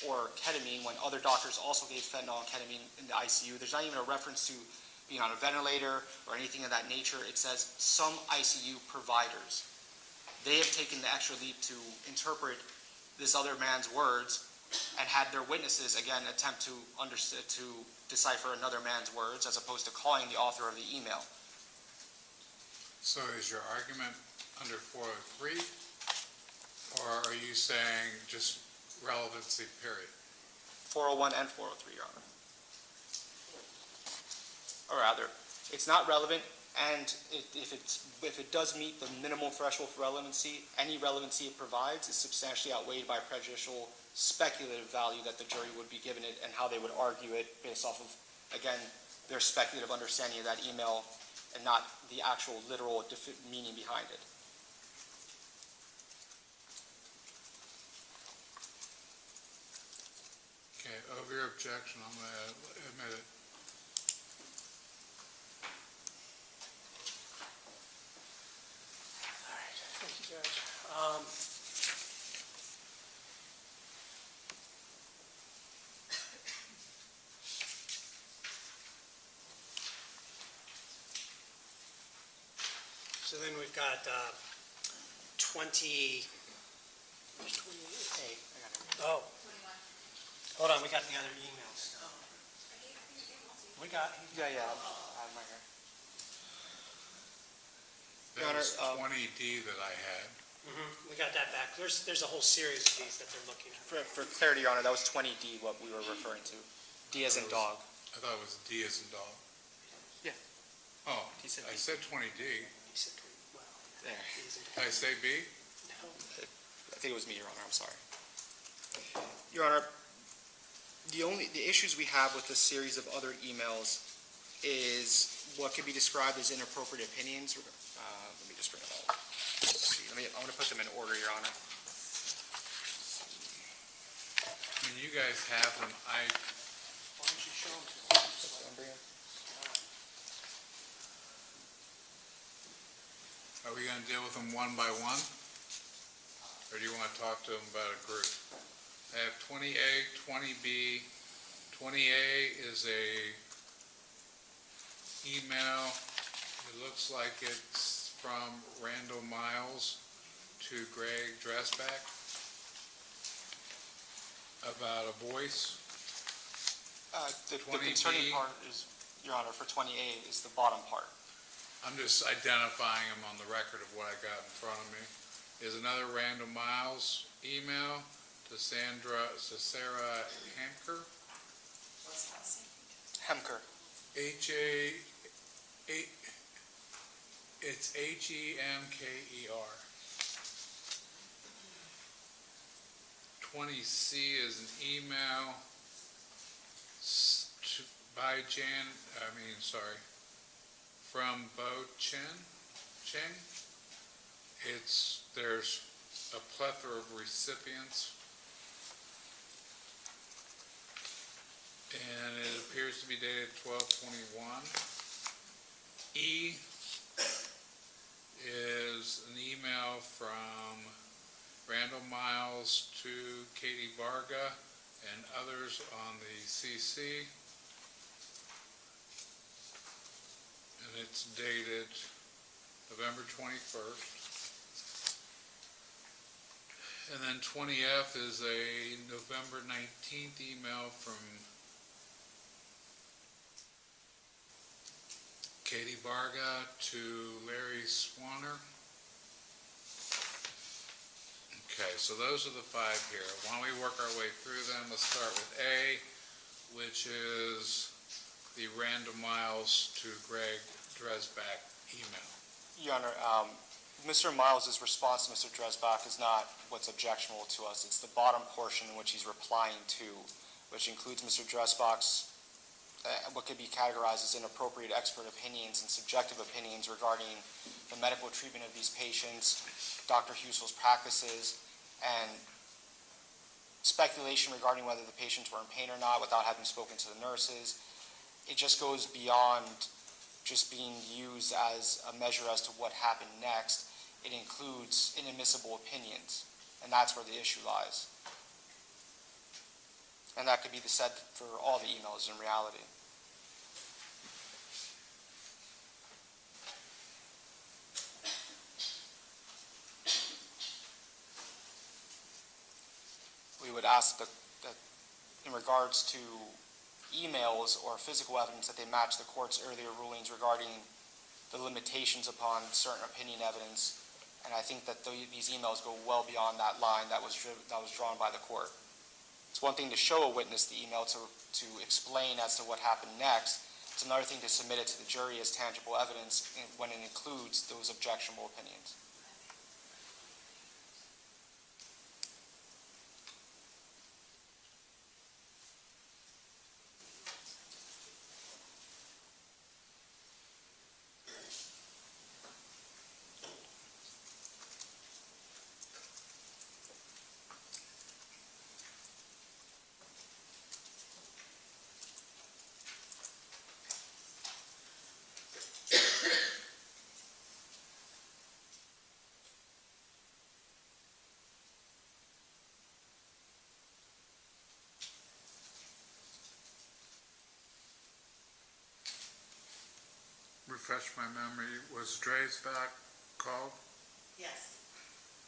or ketamine when other doctors also gave fentanyl and ketamine in the ICU. There's not even a reference to being on a ventilator or anything of that nature. It says some ICU providers. they have taken the extra leap to interpret this other man's words and had their witnesses, again, attempt to decipher another man's words as opposed to calling the author of the email. So is your argument under 403, or are you saying just relevancy, period? 401 and 403, Your Honor. Or rather, it's not relevant, and if it does meet the minimal threshold for relevancy, any relevancy it provides is substantially outweighed by prejudicial speculative value that the jury would be given it and how they would argue it based off of, again, their speculative understanding of that email and not the actual literal meaning behind it. Okay, over your objection, I'm going to admit it. All right, thank you, Judge. So then we've got 20, where's 28? Oh, hold on, we got the other emails. We got, Yeah, I have my here. Your That Honor, was 20D that I had. we got that back. There's a whole series of these that they're looking at. For clarity, Your Honor, that was 20D, what we were referring to. D as in dog. I thought it was D as in dog. Yeah. Oh, He said I D. said 20D. He said, well, There. Did I say B? no. I think it was me, Your Honor, I'm sorry. Your Honor, the issues we have with this series of other emails is what could be described as inappropriate opinions. Let me just bring them all up. I'm going to put them in order, Your Honor. When you guys have them, Why don't you show them to us? are we going to deal with them one by one? Or do you want to talk to them about a group? I have 20A, 20B. 20A is a email. It looks like it's from Randall Miles to Greg Dressback about a voice. The 20B. concerning part is, Your Honor, for 20A is the bottom part. I'm just identifying them on the record of what I got in front of me. Is another Randall Miles email to Sarah Hamker. What's the last name? Hemker. It's Hemker. 20C is an email from Bo Cheng. There's a plethora of recipients. And it appears to be dated 12/21. E is an email from Randall Miles to Katie Varga and others on the CC. And it's dated November 21st. And then 20F is a November 19th email from Katie Varga to Larry Swanner. Okay, so those are the five here. Why don't we work our way through them? Let's start with A, which is the Randall Miles to Greg Dresbach email. Your Honor, Mr. Miles' response to Mr. Dresbach is not what's objectionable to us. It's the bottom portion in which he's replying to, which includes Mr. Dresbach's what could be categorized as inappropriate expert opinions and subjective opinions regarding the medical treatment of these patients, Dr. Husel's practices, and speculation regarding whether the patients were in pain or not without having spoken to the nurses. It just goes beyond just being used as a measure as to what happened next. It includes inadmissible opinions, and that's where the issue lies. And that could be said for all the emails in reality. we would ask that in regards to emails or physical evidence, that they match the court's earlier rulings regarding the limitations upon certain opinion evidence. And I think that these emails go well beyond that line that was drawn by the court. It's one thing to show a witness the email to explain as to what happened next. It's another thing to submit it to the jury as tangible evidence when it includes those objectionable opinions. Refresh my memory, was Dre's back called? Yes,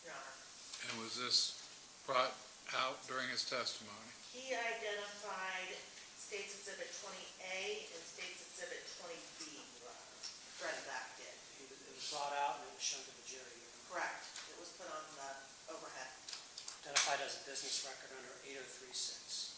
Your Honor. And was this brought out during his testimony? He identified State's Exhibit 20A and State's Exhibit 20B, Your Honor. Back did. It was brought out and it was shown to the jury. Correct. It was put on the overhead. Identified as a business record under 8036.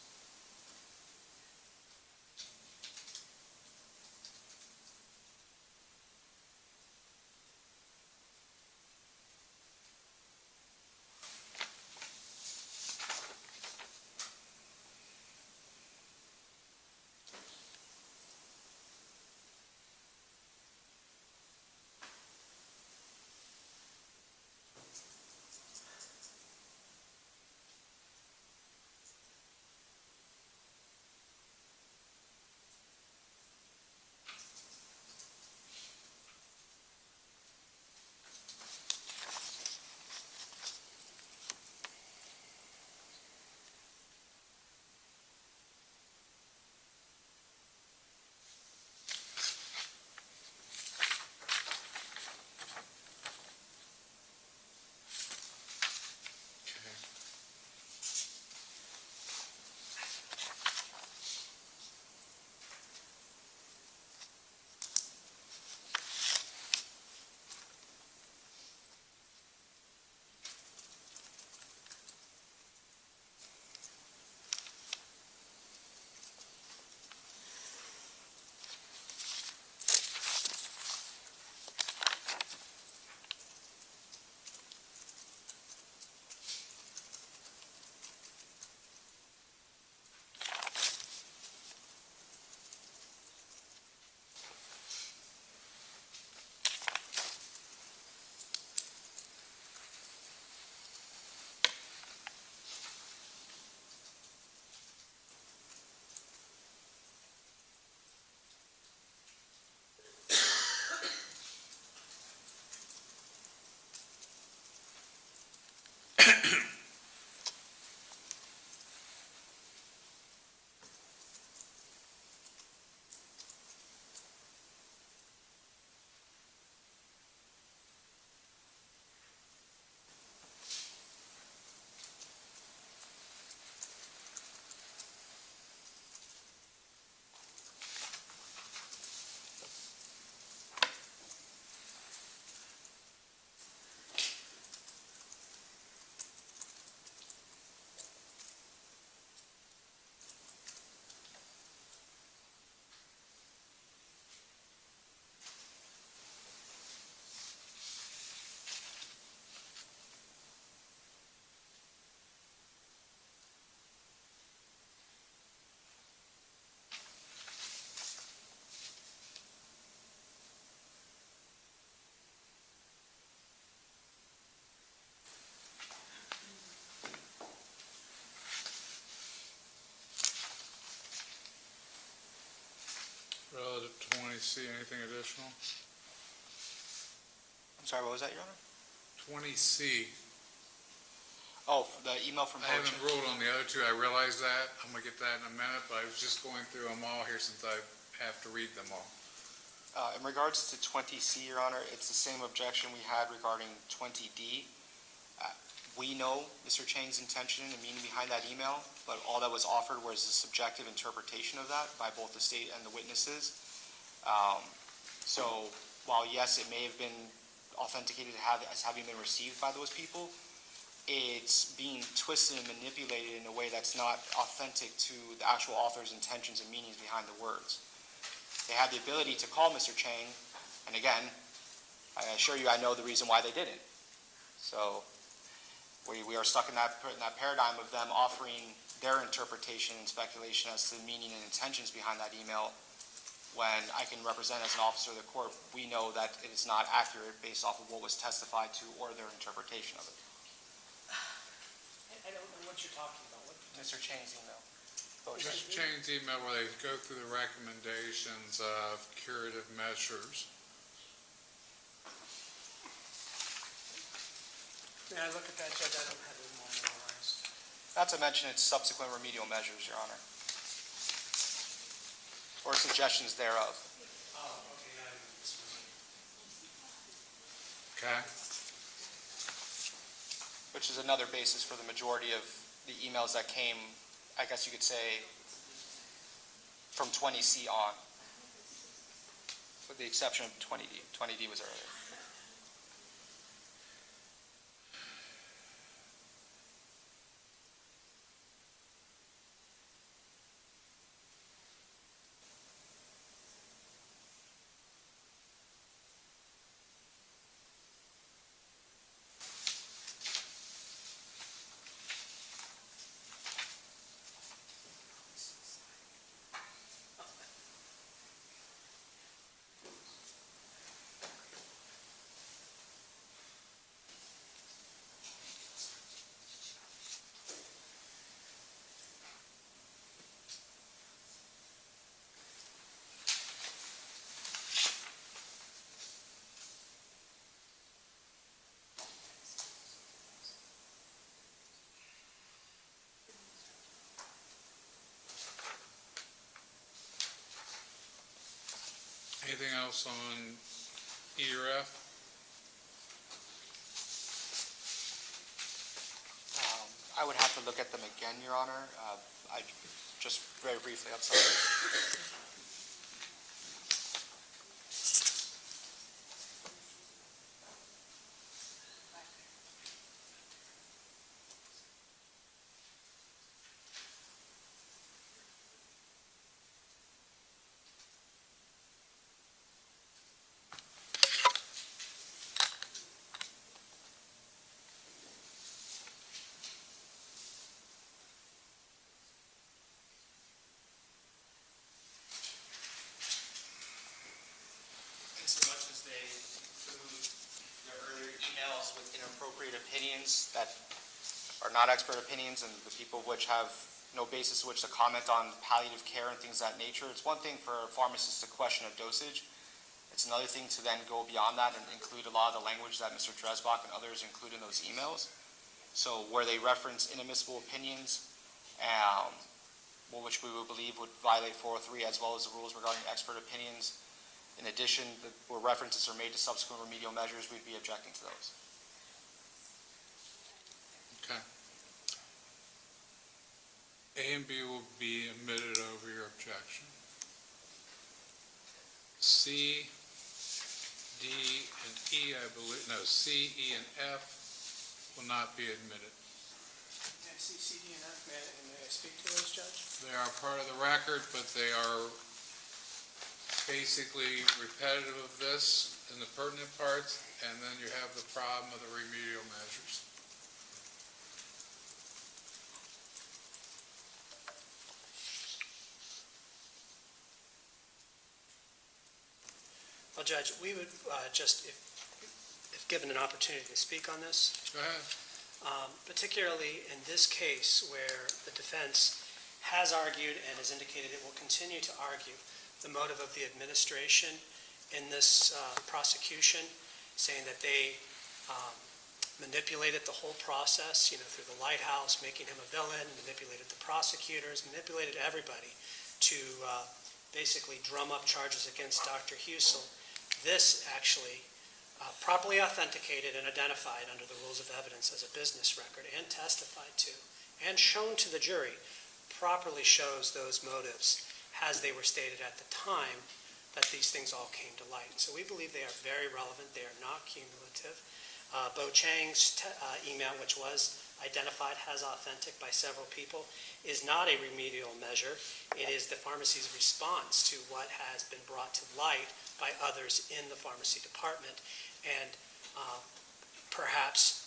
Relative to 20C, anything additional? I'm sorry, what was that, Your Honor? 20C, Oh, the email from I haven't Poach. ruled on the other two, I realize that, I'm gonna get that in a minute, but I was just going through them all here since I have to read them all. In regards to 20C, Your Honor, it's the same objection we had regarding 20D. We know Mr. Chang's intention and meaning behind that email, but all that was offered was a subjective interpretation of that by both the state and the witnesses. So while yes, it may have been authenticated as having been received by those people, it's being twisted and manipulated in a way that's not authentic to the actual author's intentions and meanings behind the words. They had the ability to call Mr. Chang, and again, I assure you I know the reason why they didn't. So we are stuck in that paradigm of them offering their interpretation and speculation as to the meaning and intentions behind that email, when I can represent as an officer of the court, we know that it is not accurate based off of what was testified to or their interpretation of it. I don't know what you're talking about. What Mr. Chang's email. Mr. Chang's email where they go through the recommendations of curative measures. May I look at that, Judge? I don't have it more memorized. Not to mention its subsequent remedial measures, Your Honor, or suggestions thereof. Oh, okay, yeah, I remember this one. Okay? Which is another basis for the majority of the emails that came, I guess you could say, from 20C on, with the exception of 20D. 20D was earlier. Anything else on E or F? I would have to look at them again, Your Honor. I just very briefly, I'm sorry. As much as they include their earlier emails with inappropriate opinions that are not expert opinions and the people which have no basis in which to comment on palliative care and things of that nature, it's one thing for a pharmacist to question a dosage. It's another thing to then go beyond that and include a lot of the language that Mr. Dresbach and others include in those emails. So where they reference inadmissible opinions, which we would believe would violate 403 as well as the rules regarding expert opinions. In addition, where references are made to subsequent remedial measures, we'd be objecting to those. Okay. A and B will be admitted over your objection. C, D, and E, I believe, no, C, E, and F will not be admitted. May I see C, D, and F? May I speak to those, Judge? They are part of the record, but they are basically repetitive of this in the pertinent parts, and then you have the problem of the remedial measures. Well, Judge, we would just, if given an opportunity to speak on this, Go ahead. particularly in this case where the defense has argued and has indicated it will continue to argue the motive of the administration in this prosecution, saying that they manipulated the whole process, through the lighthouse, making him a villain, manipulated the prosecutors, manipulated everybody to basically drum up charges against Dr. Husel. This actually properly authenticated and identified under the rules of evidence as a business record and testified to and shown to the jury properly shows those motives as they were stated at the time that these things all came to light. So we believe they are very relevant. They are not cumulative. Bo Chang's email, which was identified as authentic by several people, is not a remedial measure. It is the pharmacy's response to what has been brought to light by others in the pharmacy department, and perhaps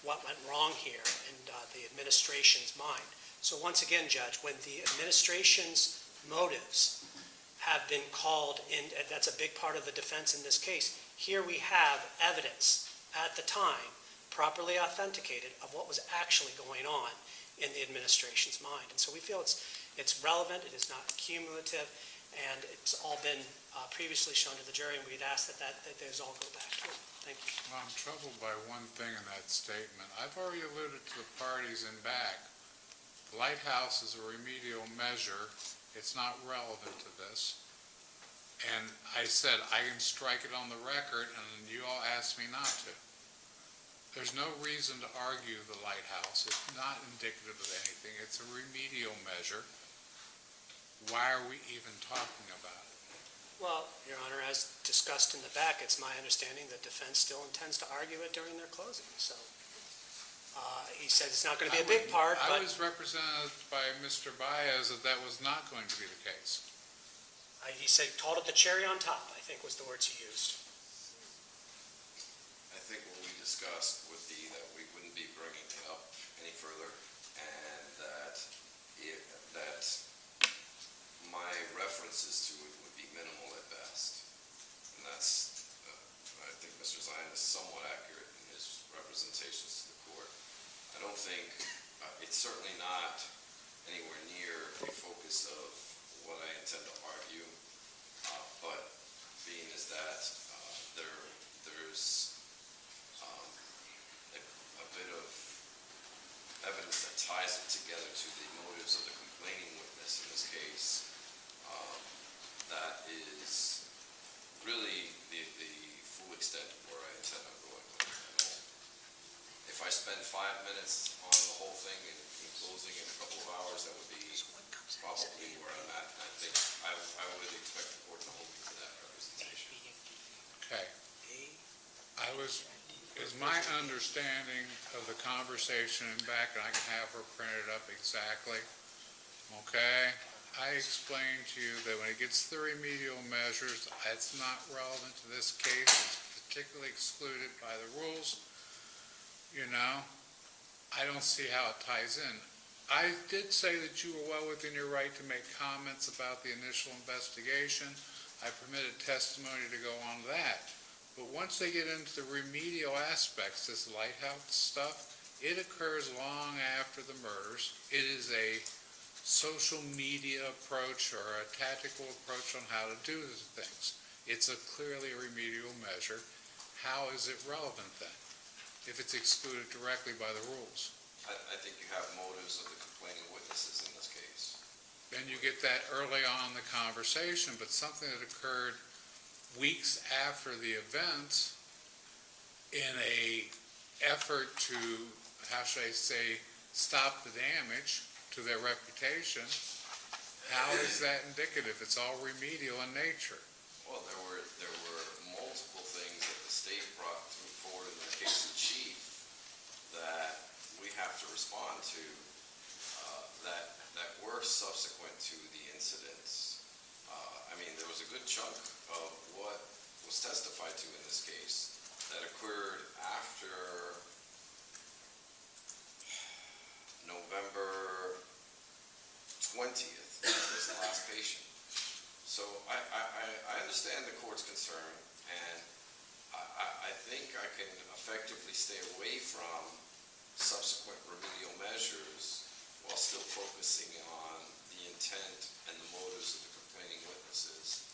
what went wrong here in the administration's mind. So once again, Judge, when the administration's motives have been called in, that's a big part of the defense in this case. Here we have evidence at the time, properly authenticated, of what was actually going on in the administration's mind. And so we feel it's relevant, it is not cumulative, and it's all been previously shown to the jury, and we'd ask that those all go back to it. Thank you. Well, I'm troubled by one thing in that statement. I've already alluded to the parties in back. The lighthouse is a remedial measure. It's not relevant to this. And I said I can strike it on the record, and you all asked me not to. There's no reason to argue the lighthouse. It's not indicative of anything. It's a remedial measure. Why are we even talking about it? Well, Your Honor, as discussed in the back, it's my understanding that defense still intends to argue it during their closing. So he said it's not going to be a big part, I but was represented by Mr. Baez that was not going to be the case. he said, called it the cherry on top, I think was the words he used. I think what we discussed would be that we wouldn't be bringing it up any further, and that my references to it would be minimal at best. And that's, I think Mr. Zion is somewhat accurate in his representations to the court. I don't think, it's certainly not anywhere near the focus of what I intend to argue, but being is that there's a bit of evidence that ties it together to the motives of the complaining witness in this case. That is really the full extent of where I intend on going with it. If I spend 5 minutes on the whole thing in closing in a couple of hours, that would be probably where I'm at. And I think I would expect the court to hold me to that representation. Okay. Is my understanding of the conversation in back, and I can have her print it up exactly, okay? I explained to you that when it gets to the remedial measures, it's not relevant to this case. It's particularly excluded by the rules. You know, I don't see how it ties in. I did say that you were well within your right to make comments about the initial investigation. I permitted testimony to go on that. But once they get into the remedial aspects, this lighthouse stuff, it occurs long after the murders. It is a social media approach or a tactical approach on how to do things. It's clearly a remedial measure. How is it relevant then, if it's excluded directly by the rules? I think you have motives of the complaining witnesses in this case. Then you get that early on in the conversation, but something that occurred weeks after the events in a effort to, how should I say, stop the damage to their reputation, how is that indicative? It's all remedial in nature. Well, there were multiple things that the state brought forward in the case of Chief that we have to respond to that were subsequent to the incidents. I mean, there was a good chunk of what was testified to in this case that occurred after November 20th was the last patient. So I understand the court's concern, and I think I can effectively stay away from subsequent remedial measures while still focusing on the intent and the motives of the complaining witnesses.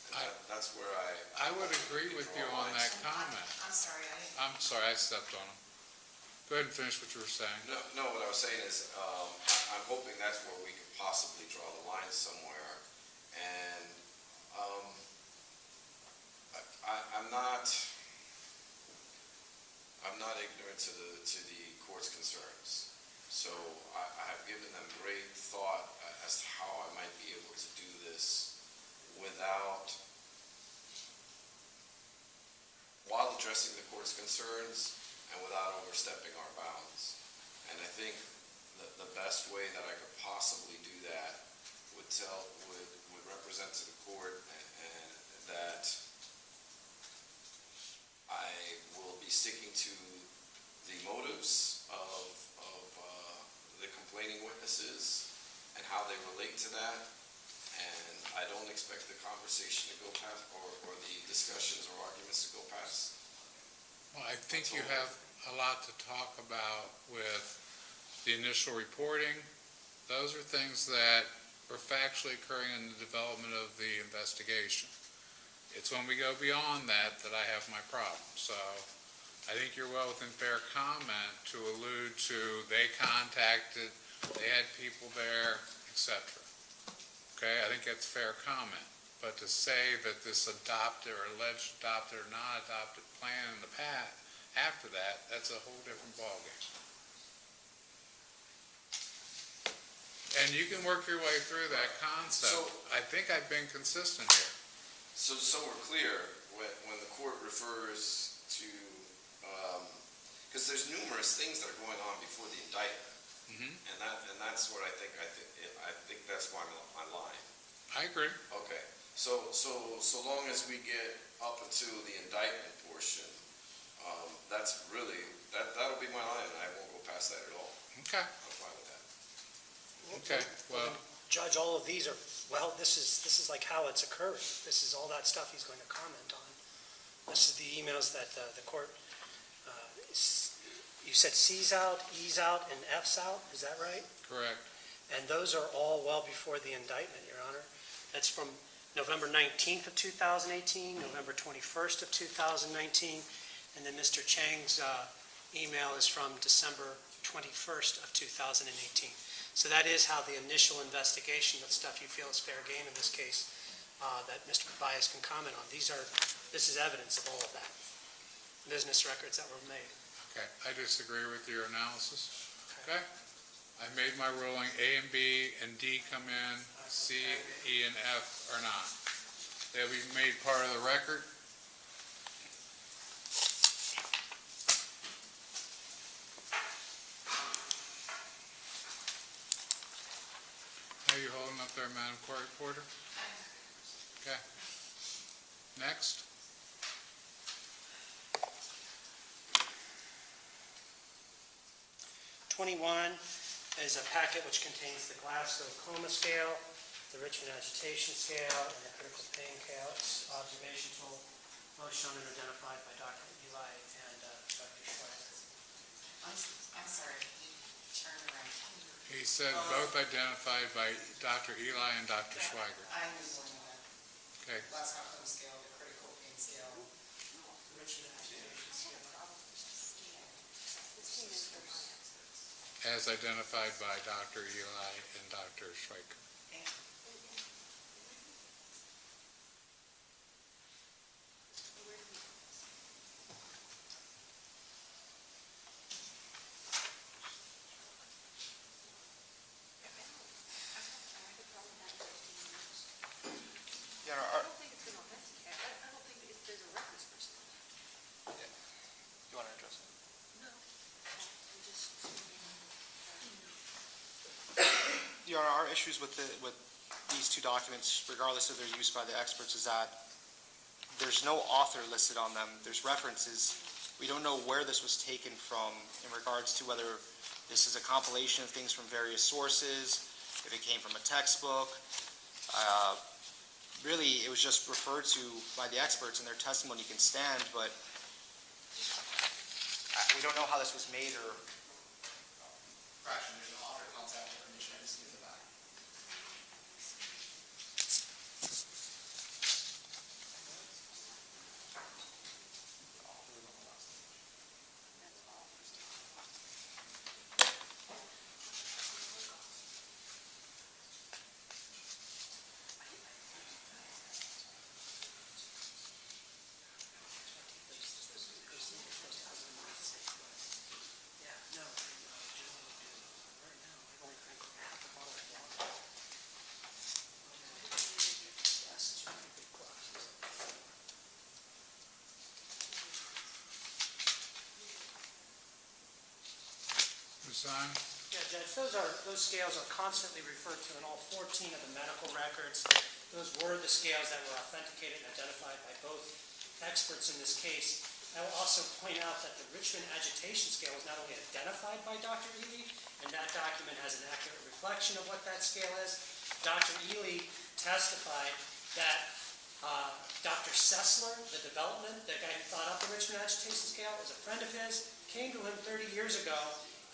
And that's where I would agree with you on that comment. I'm sorry, I'm sorry, I stepped on him. Go ahead and finish what you were saying. No, what I was saying is, I'm hoping that's where we could possibly draw the line somewhere. And I'm not addressing the court's concerns and without overstepping our bounds. And I think the best way that I could possibly do that would represent to the court and that I will be sticking to the motives of the complaining witnesses and how they relate to that. And I don't expect the conversation to go past, or the discussions or arguments to go past. Well, I think you have a lot to talk about with the initial reporting. Those are things that were factually occurring in the development of the investigation. It's when we go beyond that that I have my problem. So I think you're well within fair comment to allude to they contacted, they had people there, etc. Okay, I think that's fair comment. But to say that this adopted or alleged adopted or non-adopted plan in the past, after that, that's a whole different ballgame. And you can work your way through that concept. I think I've been consistent here. So we're clear, when the court refers to, because there's numerous things that are going on before the indictment. And that's what I think that's my line. I agree. Okay, so long as we get up until the indictment portion, that's really, that'll be my line, and I won't go past that at all. Okay. I'm fine with that. Okay, well, Judge, all of these are, well, this is like how it's occurring. This is all that stuff he's going to comment on. This is the emails that the court, you said C's out, E's out, and F's out, is that right? correct. And those are all well before the indictment, Your Honor. That's from November 19th of 2018, November 21st of 2019, and then Mr. Chang's email is from December 21st of 2018. So that is how the initial investigation, that stuff you feel is fair game in this case, that Mr. Bias can comment on. This is evidence of all of that, business records that were made. Okay, I disagree with your analysis. Okay? I made my ruling, A and B and D come in, C, E, and F are not. They'll be made part of the record. How are you holding up there, Madam Court Reporter? Okay. Next. #21 is a packet which contains the Glasgow Coma Scale, the Richmond Agitation Scale, and the Critical Pain Scale. It's observation tool, both shown and identified by Dr. Eli and Dr. Schweizer. I'm sorry, he turned around. He said both identified by Dr. Eli and Dr. Schweiger. I knew one of that. Okay. Glasgow Coma Scale, the critical pain scale. Richmond Agitation Scale. As identified by Dr. Eli and Dr. Schweiger. Yeah, I don't think it's been authenticated. I don't think there's a records person. you want to address it? No. I'm just. Your Honor, our issues with these two documents, regardless of their use by the experts, is that there's no author listed on them. There's references. We don't know where this was taken from in regards to whether this is a compilation of things from various sources, if it came from a textbook. Really, it was just referred to by the experts, and their testimony can stand, but we don't know how this was made or. Correction, there's no author contact information. I just give it back. sign? Yeah, Judge, those scales are constantly referred to in all 14 of the medical records. Those were the scales that were authenticated and identified by both experts in this case. I will also point out that the Richmond agitation scale was not only identified by Dr. Ely, and that document has an accurate reflection of what that scale is. Dr. Ely testified that Dr. Sessler, the guy who thought up the Richmond agitation scale, is a friend of his, came to him 30 years ago,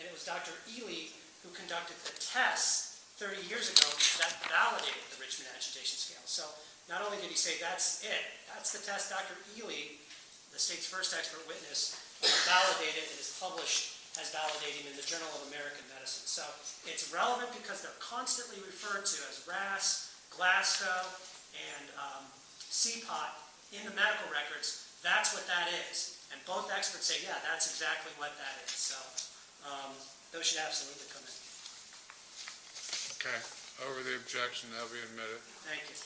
and it was Dr. Ely who conducted the tests 30 years ago that validated the Richmond agitation scale. So not only did he say that's it, that's the test Dr. Ely, the state's first expert witness, validated and is published as validating in the Journal of American Medicine. So it's relevant because they're constantly referred to as RAS, Glasgow, and CPOT in the medical records. That's what that is. And both experts say, yeah, that's exactly what that is. So those should absolutely come in. Okay, over the objection, they'll be admitted. Thank you.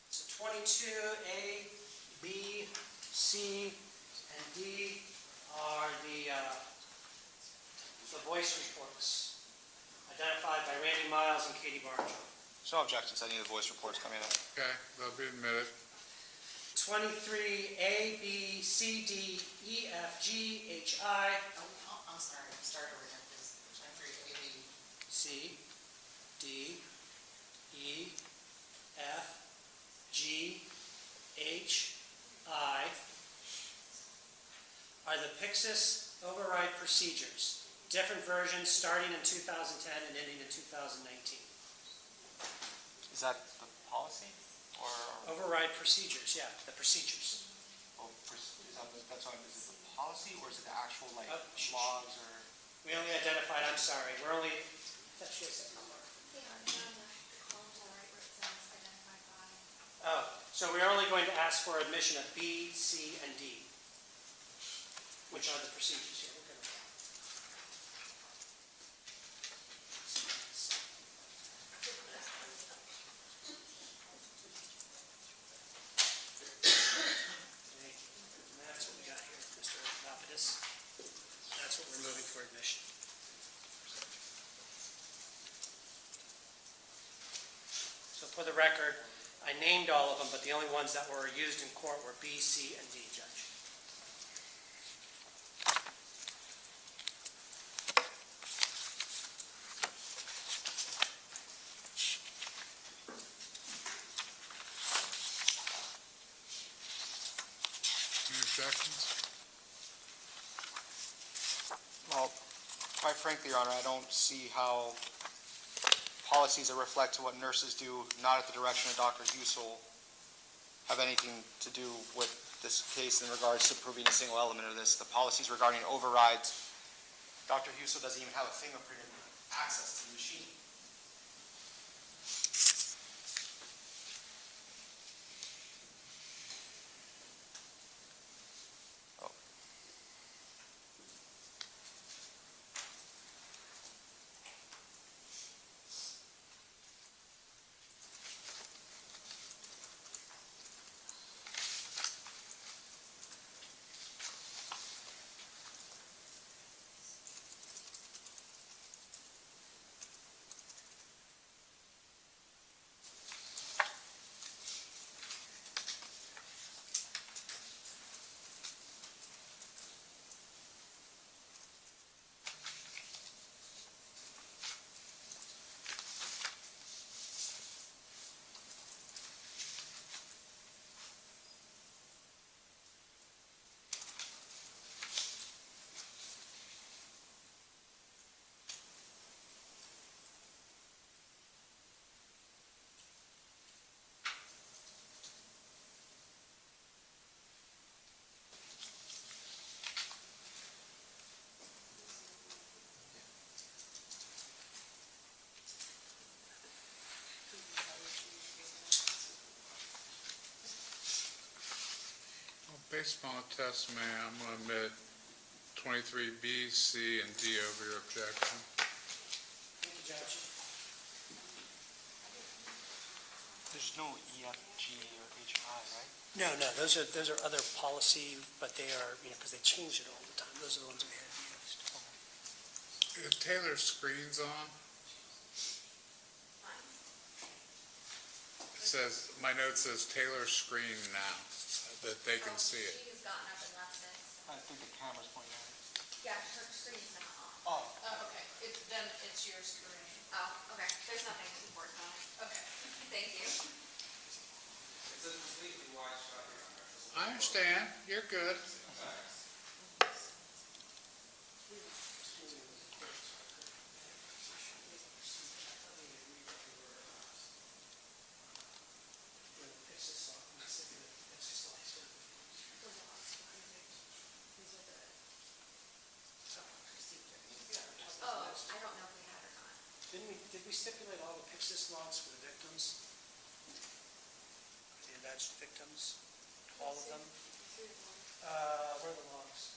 So 22A, B, C, and D are the voice reports identified by Randy Miles and Katie Barger. There's no objections to any of the voice reports coming in. Okay, they'll be admitted. 23A, B, C, D, E, F, G, H, I, I'm sorry, start over again, please. 23 AB. C, D, E, F, G, H, I are the Pyxis override procedures. Different versions starting in 2010 and ending in 2019. Is that the policy or? Override procedures, yeah, the procedures. That's why, is it the policy or is it the actual Oh, logs or? We only identified, I'm sorry, we're only, that's just a number. They are on the columns all right where it says identified by. Oh, so we're only going to ask for admission of B, C, and D, which are the procedures here. We're gonna- Thank you. And that's what we got here, Mr. Lapidus. That's what we're moving for admission. So for the record, I named all of them, but the only ones that were used in court were B, C, and D, Judge. Any objections? Well, quite frankly, Your Honor, I don't see how policies that reflect to what nurses do, not at the direction of Dr. Husel, have anything to do with this case in regards to proving a single element of this. The policies regarding overrides, Dr. Husel doesn't even have a fingerprint access to the machine. Based upon the testimony, I'm going to admit 23B, C, and D over your objection. Thank you, Judge. There's no E, F, G, or H, I, right? No, those are other policy, but they are, because they change it all the time. Those are the ones we had used. Is Taylor's screen's on? It says, my note says Taylor's screen now, that they can see it. She's gotten up and left since. I think the camera's pointing at it. Yeah, her screen's not on. Oh, Oh, okay, then it's your screen. Oh, okay, there's nothing important on it. Okay. Thank you. It's a completely wide shot, Your Honor. I understand, you're good. Oh, I don't know if we had or not. Did we stipulate all the Pixis logs for the victims? The alleged victims? All of them? Where are the logs?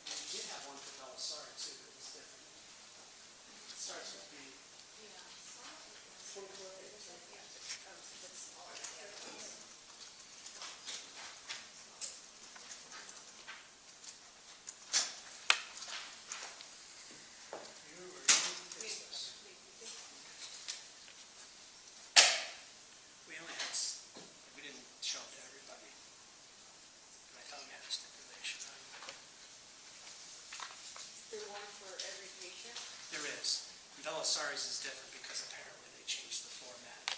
We did have one for Belisari too, but it was different. It starts with B. Yeah. 24. It's smaller than the other ones. We only had, we didn't show them to everybody. And I thought we had a stipulation. There's one for every patient? There is. Belisari's is different because apparently they changed the format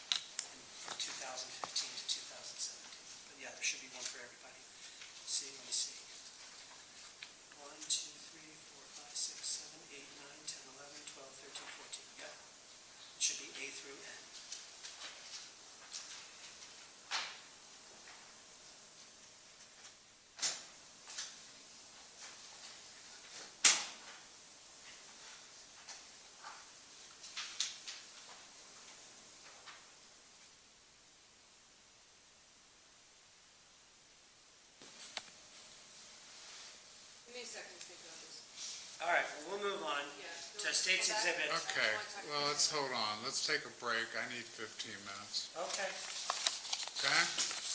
from 2015 to 2017. But yeah, there should be one for everybody. See, let me see. 1, 2, 3, 4, 5, 6, 7, 8, 9, 10, 11, 12, 13, 14. Yep. It should be A through N. Give me a second to think about this. All right, well, we'll move on to State's Exhibit. Okay, well, let's hold on, let's take a break, I need 15 minutes, Okay. okay?